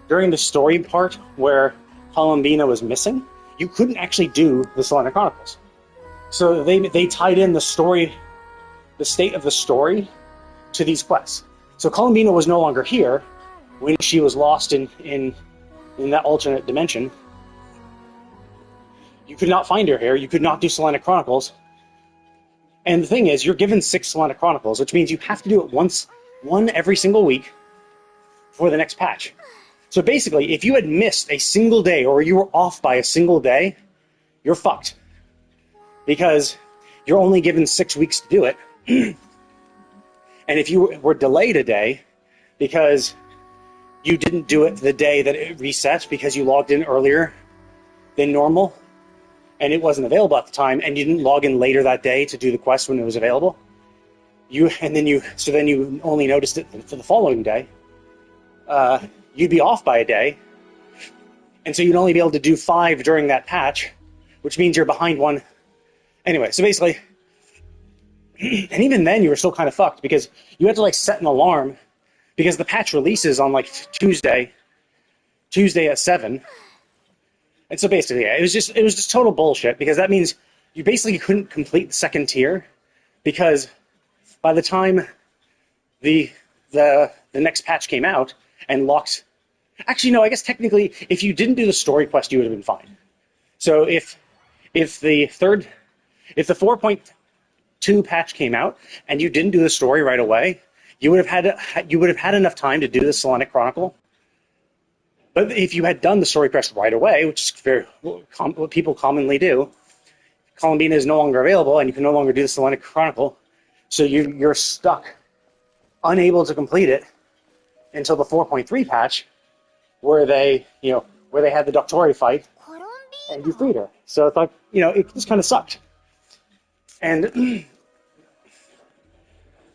during the story part where Columbina was missing, you couldn't actually do the Solanic Chronicles. So they tied in the story, the state of the story, to these quests. So Columbina was no longer here when she was lost in that alternate dimension. You could not find her here. You could not do Solanic Chronicles. And the thing is, you're given 6 Solanic Chronicles, which means you have to do it one every single week for the next patch. So basically, if you had missed a single day or you were off by a single day, you're fucked. Because you're only given 6 weeks to do it. And if you were delayed a day because you didn't do it the day that it reset because you logged in earlier than normal, and it wasn't available at the time, and you didn't log in later that day to do the quest when it was available, then you only noticed it for the following day, you'd be off by a day, and so you'd only be able to do 5 during that patch, which means you're behind one. Anyway, so basically, and even then you were still kind of fucked, because you had to like set an alarm, because the patch releases on like Tuesday at 7. And so basically, yeah, it was just total bullshit, because that means you basically couldn't complete the second tier, because by the time the next patch came out and locked... Actually, no, I guess technically, if you didn't do the story quest, you would have been fine. So if the 4.2 patch came out and you didn't do the story right away, you would have had enough time to do the Solanic Chronicle. But if you had done the story quest right away, which is what people commonly do, Columbina is no longer available, and you can no longer do the Solanic Chronicle, so you're stuck, unable to complete it until the 4.3 patch, where they had the Doctori fight, and you freed her. So it's like, it just kind of sucked. And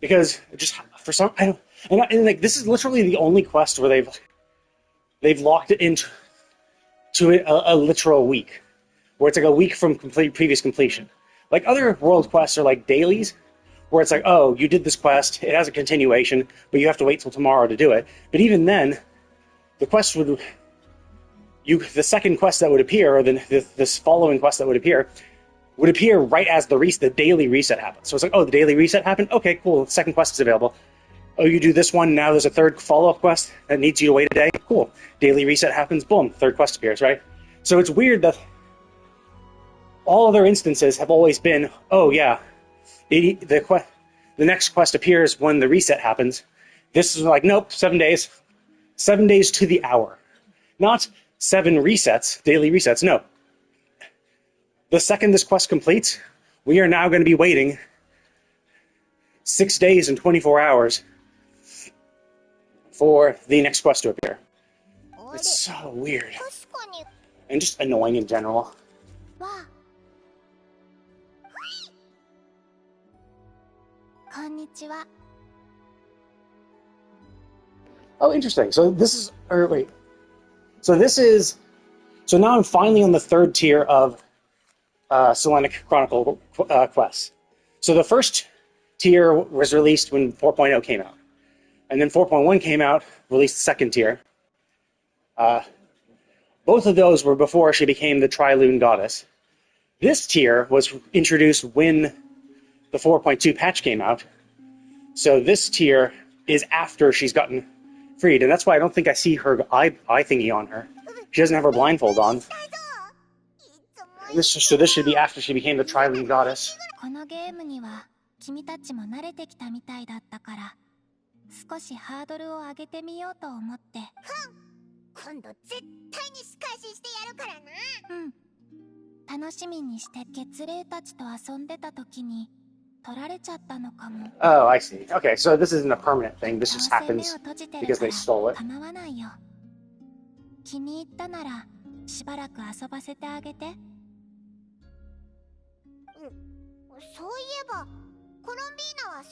because just for some, like this is literally the only quest where they've locked it into a literal week, where it's like a week from previous completion. Like other world quests are like dailies, where it's like, oh, you did this quest, it has a continuation, but you have to wait till tomorrow to do it. But even then, the quest would the second quest that would appear, or this following quest that would appear right as the daily reset happens. So it's like, oh, the daily reset happened? Okay, cool, the second quest is available. Oh, you do this one, now there's a third follow-up quest that needs you to wait a day? Cool. Daily reset happens, boom, third quest appears, right? So it's weird that all other instances have always been, oh yeah, the next quest appears when the reset happens. This is like, nope, 7 days. 7 days to the hour. Not 7 resets, daily resets, no. The second this quest completes, we are now going to be waiting 6 days and 24 hours for the next quest to appear. It's so weird. And just annoying in general. Konnichiwa. Oh, interesting. So this is, so now I'm finally on the third tier of Selenic Chronicle quests. So the first tier was released when 4.0 came out. And then 4.1 came out, released the second tier. Both of those were before she became the Trilune Goddess. This tier was introduced when the 4.2 patch came out. So this tier is after she's gotten freed, and that's why I don't think I see her eye thingy on her. She doesn't have her blindfold on. So this should be after she became the Trilune Goddess. このゲームには君たちも慣れてきたみたいだったから、少しハードルを上げてみようと思って。今度絶対に仕返ししてやるからな。楽しみにして月霊たちと遊んでた時に取られちゃったのかも。Oh, I see. Okay, so this isn't a permanent thing. This just happens because they stole it. 構わないよ。気に入ったならしばらく遊ばせてあげて。そういえばコロンビーナは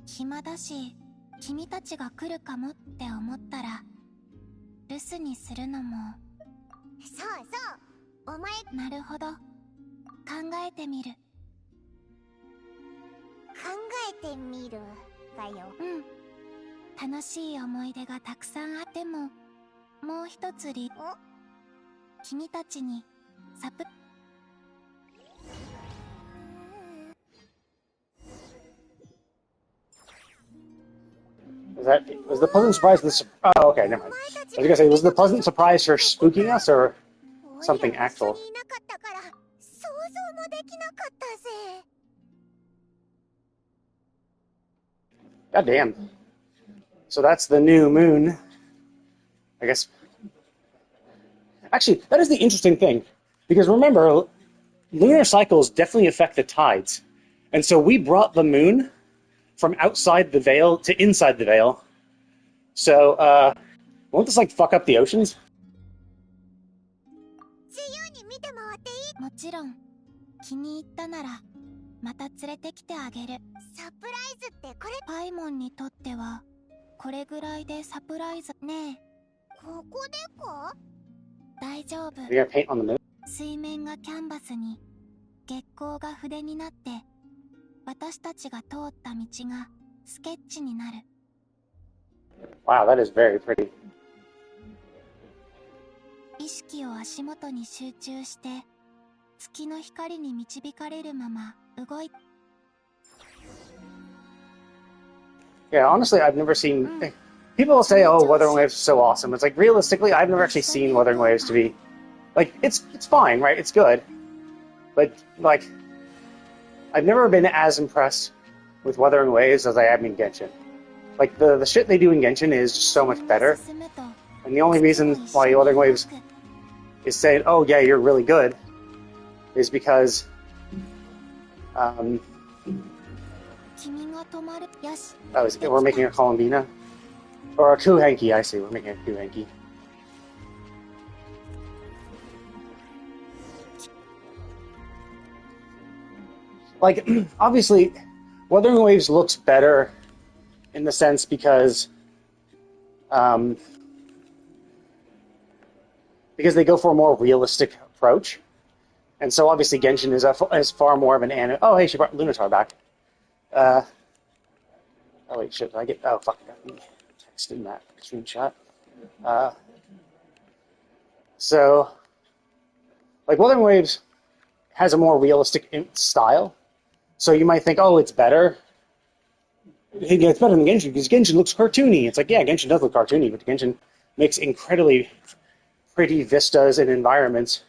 暇だし君たちが来るかもって思ったら留守にするのも。そうそう、お前。なるほど、考えてみる。考えてみるがよ。楽しい思い出がたくさんあっても、もう一つ君たちにサプWas the pleasant surprise oh, okay, never mind. I was gonna say, was the pleasant surprise her spooking us or something actual? God damn. So that's the new moon. I guess. Actually, that is the interesting thing. Because remember, lunar cycles definitely affect the tides. And so we brought the moon from outside the veil to inside the veil. So, won't this, like, fuck up the oceans? もちろん、気に入ったなら、また連れてきてあげる。サプライズってこれ？パイモンにとっては、これぐらいでサプライズねえ。ここでか？大丈夫。You're gonna paint on the moon? 水面がキャンバスに、月光が筆になって、私たちが通った道がスケッチになる。Wow, that is very pretty. 意識を足元に集中して、月の光に導かれるまま動い。Yeah, honestly, I've never seen. People say, "Oh, Wuthering Waves is so awesome." It's like realistically, I've never actually seen Wuthering Waves to be like it's fine, right? It's good, but like I've never been as impressed with Wuthering Waves as I am in Genshin. Like the shit they do in Genshin is just so much better, and the only reason why Wuthering Waves is saying, "Oh yeah, you're really good," is because we're making a Columbina. Or a Kuhenki, I see. We're making a Kuhenki. Like, obviously, Wuthering Waves looks better in the sense because they go for a more realistic approach. And so, obviously, Genshin is far more of an anime. Oh, hey, she brought Lunatar back. Oh, wait, shit, did I get... Oh, fuck. Text in that screenshot. Uh, so, like, Wuthering Waves has a more realistic style. So you might think, oh, it's better. It's better than Genshin because Genshin looks cartoony. It's like, yeah, Genshin does look cartoony, but Genshin makes incredibly pretty vistas and environments.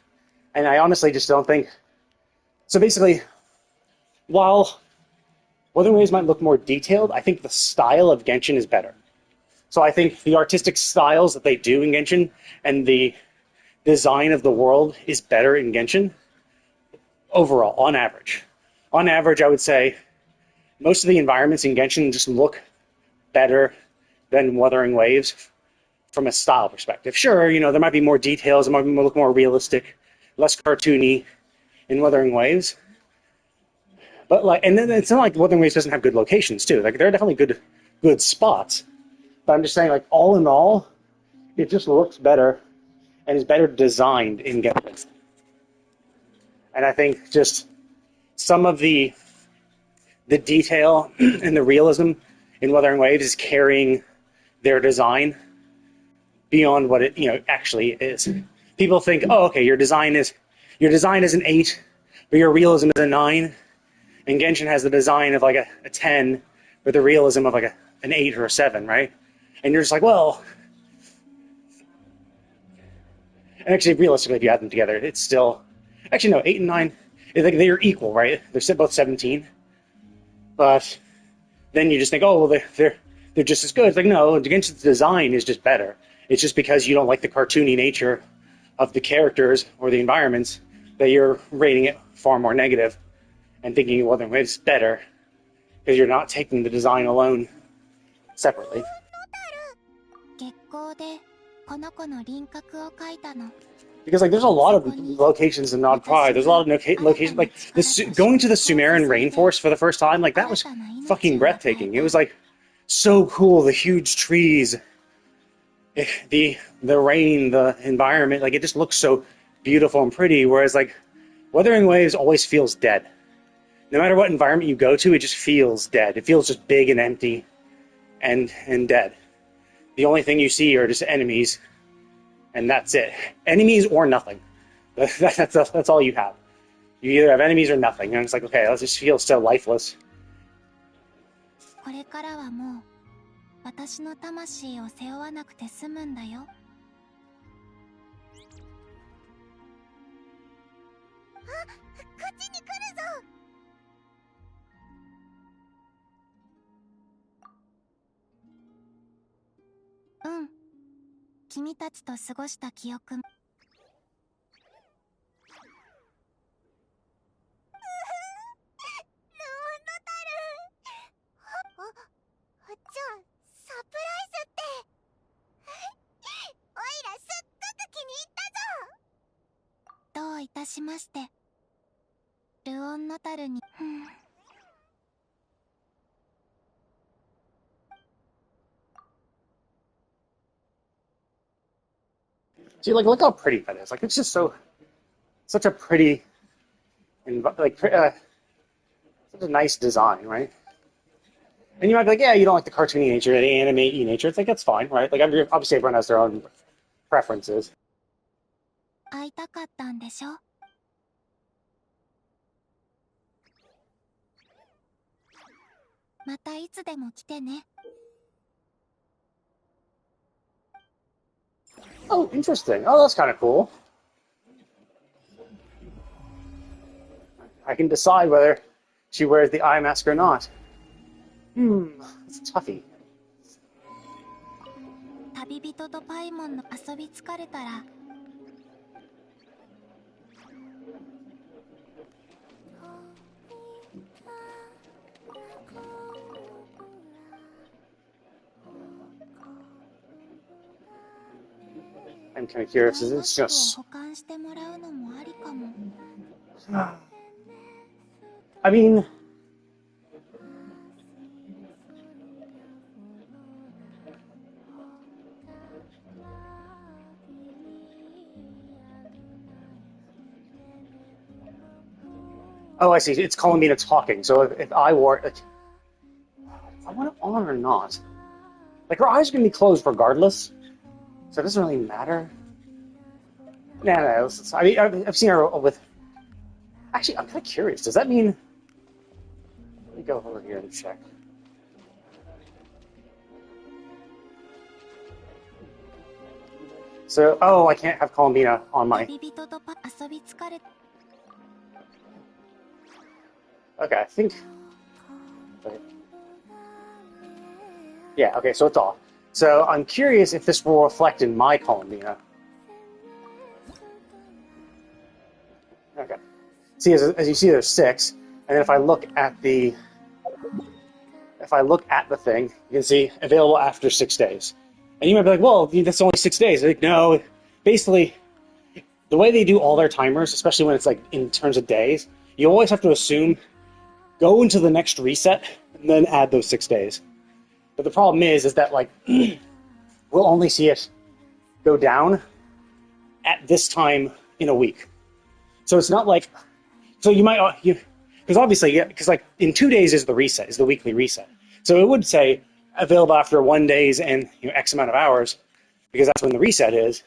And I honestly just don't think... So basically, while Wuthering Waves might look more detailed, I think the style of Genshin is better. So I think the artistic styles that they do in Genshin and the design of the world is better in Genshin overall, on average. On average, I would say most of the environments in Genshin just look better than Wuthering Waves from a style perspective. Sure, there might be more details, it might look more realistic, less cartoony in Wuthering Waves. But and then it's not like Wuthering Waves doesn't have good locations too. Like there are definitely good spots. But I'm just saying, all in all, it just looks better and is better designed in Genshin. And I think just some of the detail and the realism in Wuthering Waves is carrying their design beyond what it actually is. People think, oh, okay, your design is an 8, but your realism is a 9. And Genshin has the design of a 10, but the realism of an 8 or a 7, right? And you're just like, well, and actually, realistically, if you add them together, it's still, actually no, 8 and 9, they're equal, right? They're both 17, but then you just think, oh, well, they're just as good. It's like, no, Genshin's design is just better. It's just because you don't like the cartoony nature of the characters or the environments that you're rating it far more negative and thinking, well, then it's better because you're not taking the design alone separately. Because there's a lot of locations in Nod Pride. There's a lot of locations going to the Sumerian rainforest for the first time. That was fucking breathtaking. It was so cool. The huge trees, the rain, the environment. It just looks so beautiful and pretty. Whereas Wuthering Waves always feels dead. No matter what environment you go to, it just feels dead. It feels just big and empty, and dead. The only thing you see are just enemies. And that's it. Enemies or nothing. That's all you have. You either have enemies or nothing. And it's like, okay, let's just feel so lifeless. Mm. 君たちと過ごした記憶も。じゃあサプライズっておいらすっごく気に入ったぞ。どういたしまして。ルオンノタルに。See, look how pretty that is. It's just such a pretty, and such a nice design, right? And you might be like, yeah, you don't like the cartoony nature, the anime-y nature. It's that's fine, right? Obviously everyone has their own preferences. 会いたかったんでしょ。またいつでも来てね。Oh, interesting. Oh, that's kind of cool. I can decide whether she wears the eye mask or not. It's a toughie. 旅人とパイモンの遊び疲れたら。I'm kind of curious. Is this just? 保管してもらうのもありかも。I mean, oh, I see. It's calling me to talking. So if I wore it, I want it on or not. Her eyes are gonna be closed regardless. So it doesn't really matter. No. I mean, I've seen her with... Actually, I'm kind of curious. Does that mean... Let me go over here and check. So, oh, I can't have Columbina on my... 旅人と遊び疲れ Okay, I think... Wait. Yeah, okay, so it's off. So I'm curious if this will reflect in my Columbina. Okay. See, as you see, there's 6, and then if I look at the thing, you can see available after 6 days. And you might be like, well, that's only 6 days. Like, no, basically, the way they do all their timers, especially when it's like in terms of days, you always have to assume, go into the next reset, and then add those 6 days. But the problem is that, like, we'll only see it go down at this time in a week. So it's not like, so you might, because obviously, yeah, because like in 2 days is the reset, is the weekly reset. So it would say available after 1 days and X amount of hours, because that's when the reset is.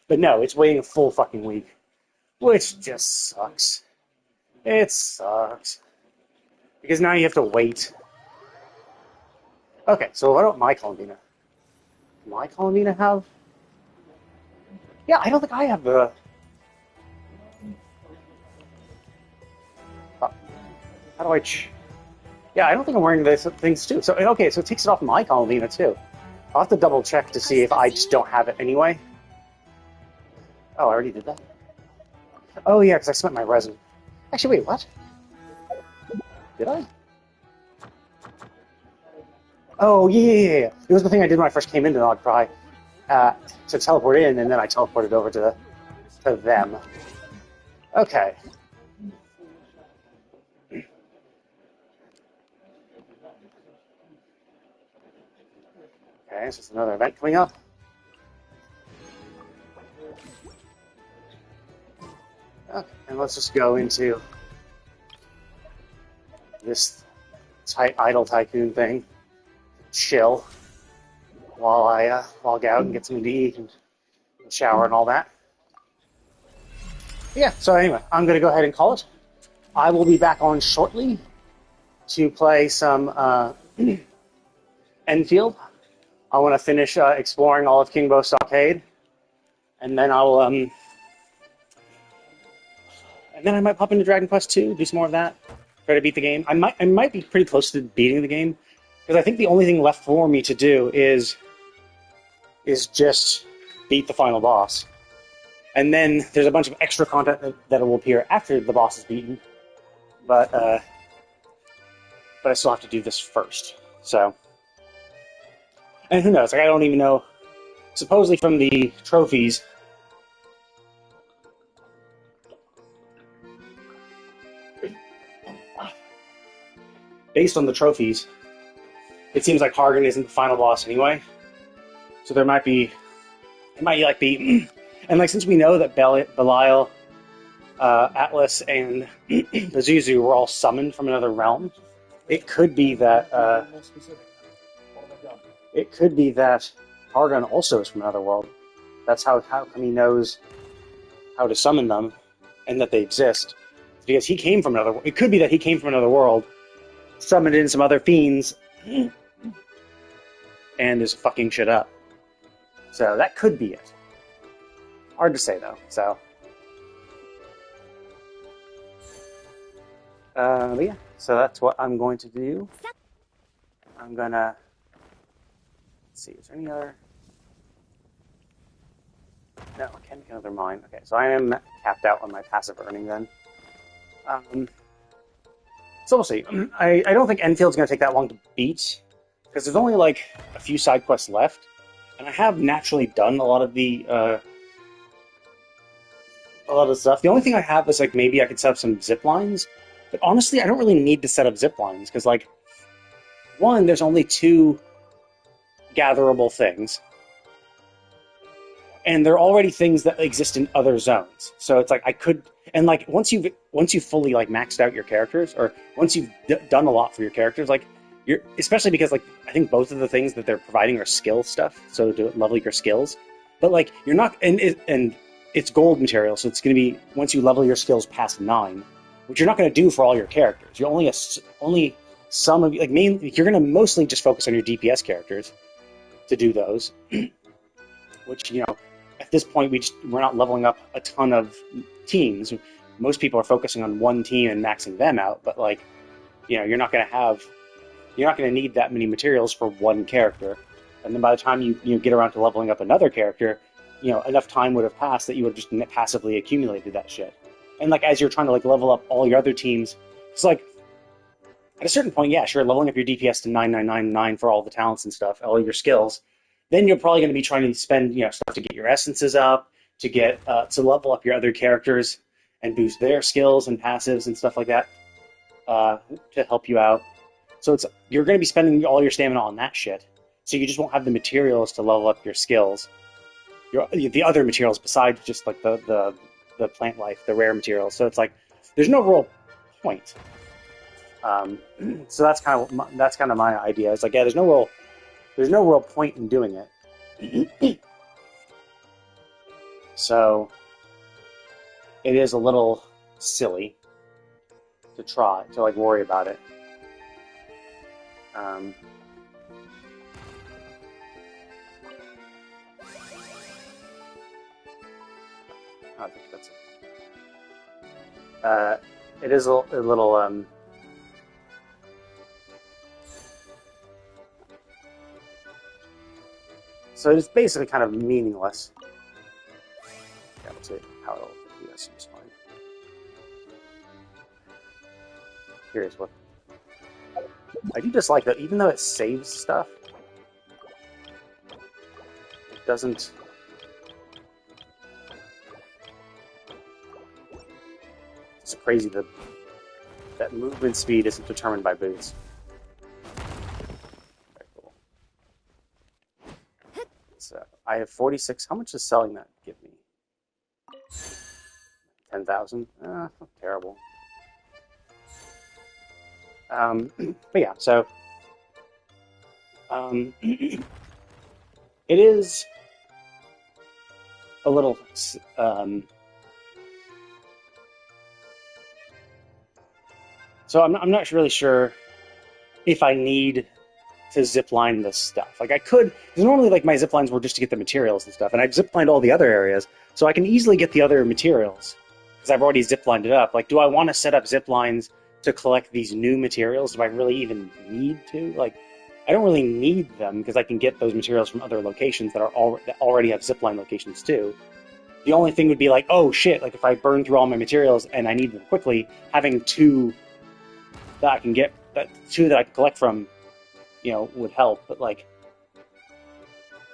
But no, it's waiting a full fucking week, which just sucks. It sucks. Because now you have to wait. Okay, so what about my Columbina? Does my Columbina have... Yeah, I don't think I have the... How do I... Yeah, I don't think I'm wearing these things too. So, okay, so it takes it off my Columbina too. I'll have to double check to see if I just don't have it anyway. Oh, I already did that? Oh yeah, because I spent my resin. Actually, wait, what? Did I? Oh, yeah. It was the thing I did when I first came into Nogpry, to teleport in, and then I teleported over to them. Okay. Okay, so it's another event coming up. Okay, and let's just go into this idle tycoon thing. Chill while I log out and get something to eat and shower and all that. Yeah, so anyway, I'm going to go ahead and call it. I will be back on shortly to play some Enfield. I want to finish exploring all of Kingbow Stockade, and then I'll and then I might pop into Dragon Quest 2, do some more of that, try to beat the game. I might be pretty close to beating the game, because I think the only thing left for me to do is just beat the final boss. And then there's a bunch of extra content that will appear after the boss is beaten, but I still have to do this first. So, and who knows? Like, I don't even know. Supposedly from the trophies, based on the trophies, it seems like Hargan isn't the final boss anyway. So there might be, it might like be, and like since we know that Belial, Atlas, and Pazuzu were all summoned from another realm, it could be that Hargan also is from another world. That's how come he knows how to summon them, and that they exist, because he came from another. It could be that he came from another world, summoned in some other fiends, and is fucking shit up. So that could be it. Hard to say though. So, but yeah. So that's what I'm going to do. I'm gonna. Let's see. Is there any other? No, I can't make another mine. Okay, so I am capped out on my passive earning then. So we'll see. I don't think Enfield's going to take that long to beat, because there's only like a few side quests left, and I have naturally done a lot of stuff. The only thing I have is like maybe I could set up some zip lines, but honestly, I don't really need to set up zip lines because like, one, there's only 2 gatherable things, and they're already things that exist in other zones. So it's like I could. And like once you've fully like maxed out your characters, or once you've done a lot for your characters, like especially because like I think both of the things that they're providing are skill stuff, so to level your skills. But like you're not, and it's gold material, so it's going to be once you level your skills past 9, which you're not going to do for all your characters. You're only some of like you're going to mostly just focus on your DPS characters to do those, which at this point we're not leveling up a ton of teams. Most people are focusing on one team and maxing them out, but like you're not going to need that many materials for one character. And then by the time you get around to leveling up another character, enough time would have passed that you would have just passively accumulated that shit. And like as you're trying to like level up all your other teams, it's like at a certain point, yeah, sure, leveling up your DPS to 9999 for all the talents and stuff, all your skills. Then you're probably going to be trying to spend stuff to get your essences up, to level up your other characters and boost their skills and passives and stuff like that to help you out. So you're going to be spending all your stamina on that shit. So you just won't have the materials to level up your skills. The other materials besides just like the plant life, the rare materials. So it's like there's no real point. So that's kind of my idea. It's like there's no real point in doing it. So it is a little silly to try to like worry about it. I think that's it. It is a little so it's basically kind of meaningless. Yeah, let's see how it'll do this. It's fine. Here's what I do dislike that even though it saves stuff, it doesn't. It's crazy that movement speed isn't determined by boots. Very cool. So I have 46. How much does selling that give me? 10,000. Not terrible. But yeah, so it is a little so I'm not really sure if I need to zipline this stuff. Like I could, because normally like my ziplines were just to get the materials and stuff, and I've ziplined all the other areas, so I can easily get the other materials because I've already ziplined it up. Like, do I want to set up ziplines to collect these new materials? Do I really even need to? Like, I don't really need them because I can get those materials from other locations that already have zipline locations too. The only thing would be like, oh shit, like if I burn through all my materials and I need them quickly, having two that I can collect from, would help. But like,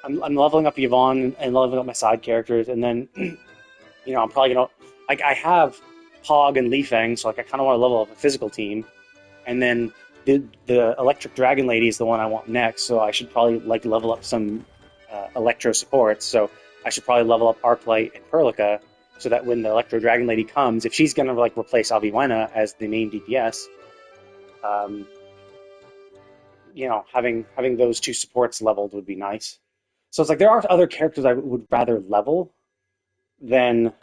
I'm leveling up Yvonne and leveling up my side characters, and then, I'm probably gonna like I have Hog and Li Feng, so like I kind of want to level up a physical team, and then the Electric Dragon Lady is the one I want next. So I should probably like level up some Electro supports. So I should probably level up Arclight and Perlica, so that when the Electro Dragon Lady comes, if she's gonna like replace Aviwena as the main DPS. Having those two supports leveled would be nice. So it's like there are other characters I would rather level than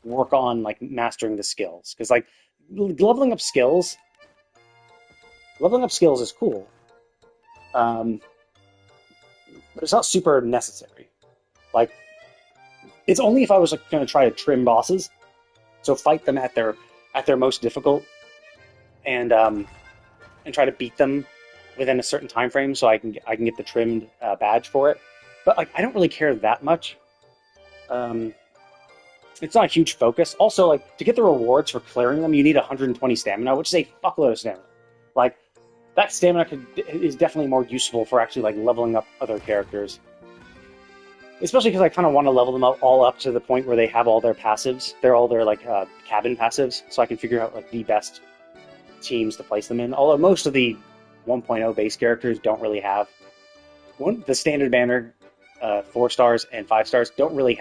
work on like mastering the skills, because like leveling up skills is cool, but it's not super necessary. Like it's only if I was like going to try to trim bosses, so fight them at their most difficult, and try to beat them within a certain time frame, so I can get the trimmed badge for it. But like, I don't really care that much. It's not a huge focus. Also, like to get the rewards for clearing them, you need 120 stamina, which is a fuckload of stamina. Like that stamina is definitely more useful for actually like leveling up other characters. Especially because I kind of want to level them all up to the point where they have all their passives. They're all their like cabin passives, so I can figure out like the best teams to place them in. Although most of the 1.0 base characters don't really have the standard banner 4 stars and 5 stars don't really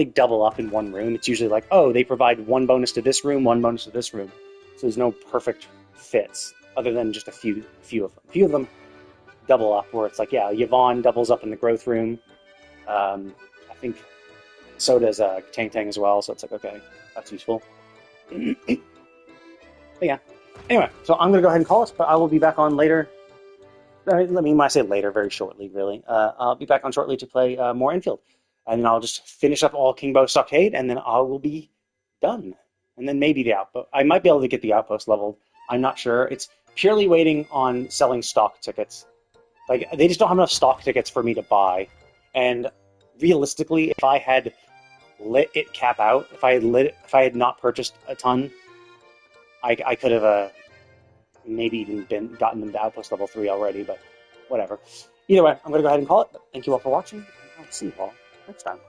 double up in one room. It's usually like, oh, they provide one bonus to this room, one bonus to this room. So there's no perfect fits other than just a few of them. A few of them double up where it's like, yeah, Yvonne doubles up in the growth room, I think so does Tang Tang as well, so it's like, okay, that's useful. But yeah. Anyway, so I'm going to go ahead and call us, but I will be back on later. When I say later, very shortly, really. I'll be back on shortly to play more Enfield. And then I'll just finish up all Kingbow Stockade, and then I will be done. And then maybe the outpost. I might be able to get the outpost leveled. I'm not sure. It's purely waiting on selling stock tickets. Like, they just don't have enough stock tickets for me to buy. And realistically, if I had let it cap out, if I had not purchased a ton, I could have maybe even gotten them to Outpost level 3 already, but whatever. Either way, I'm going to go ahead and call it. Thank you all for watching, and I'll see you all next time.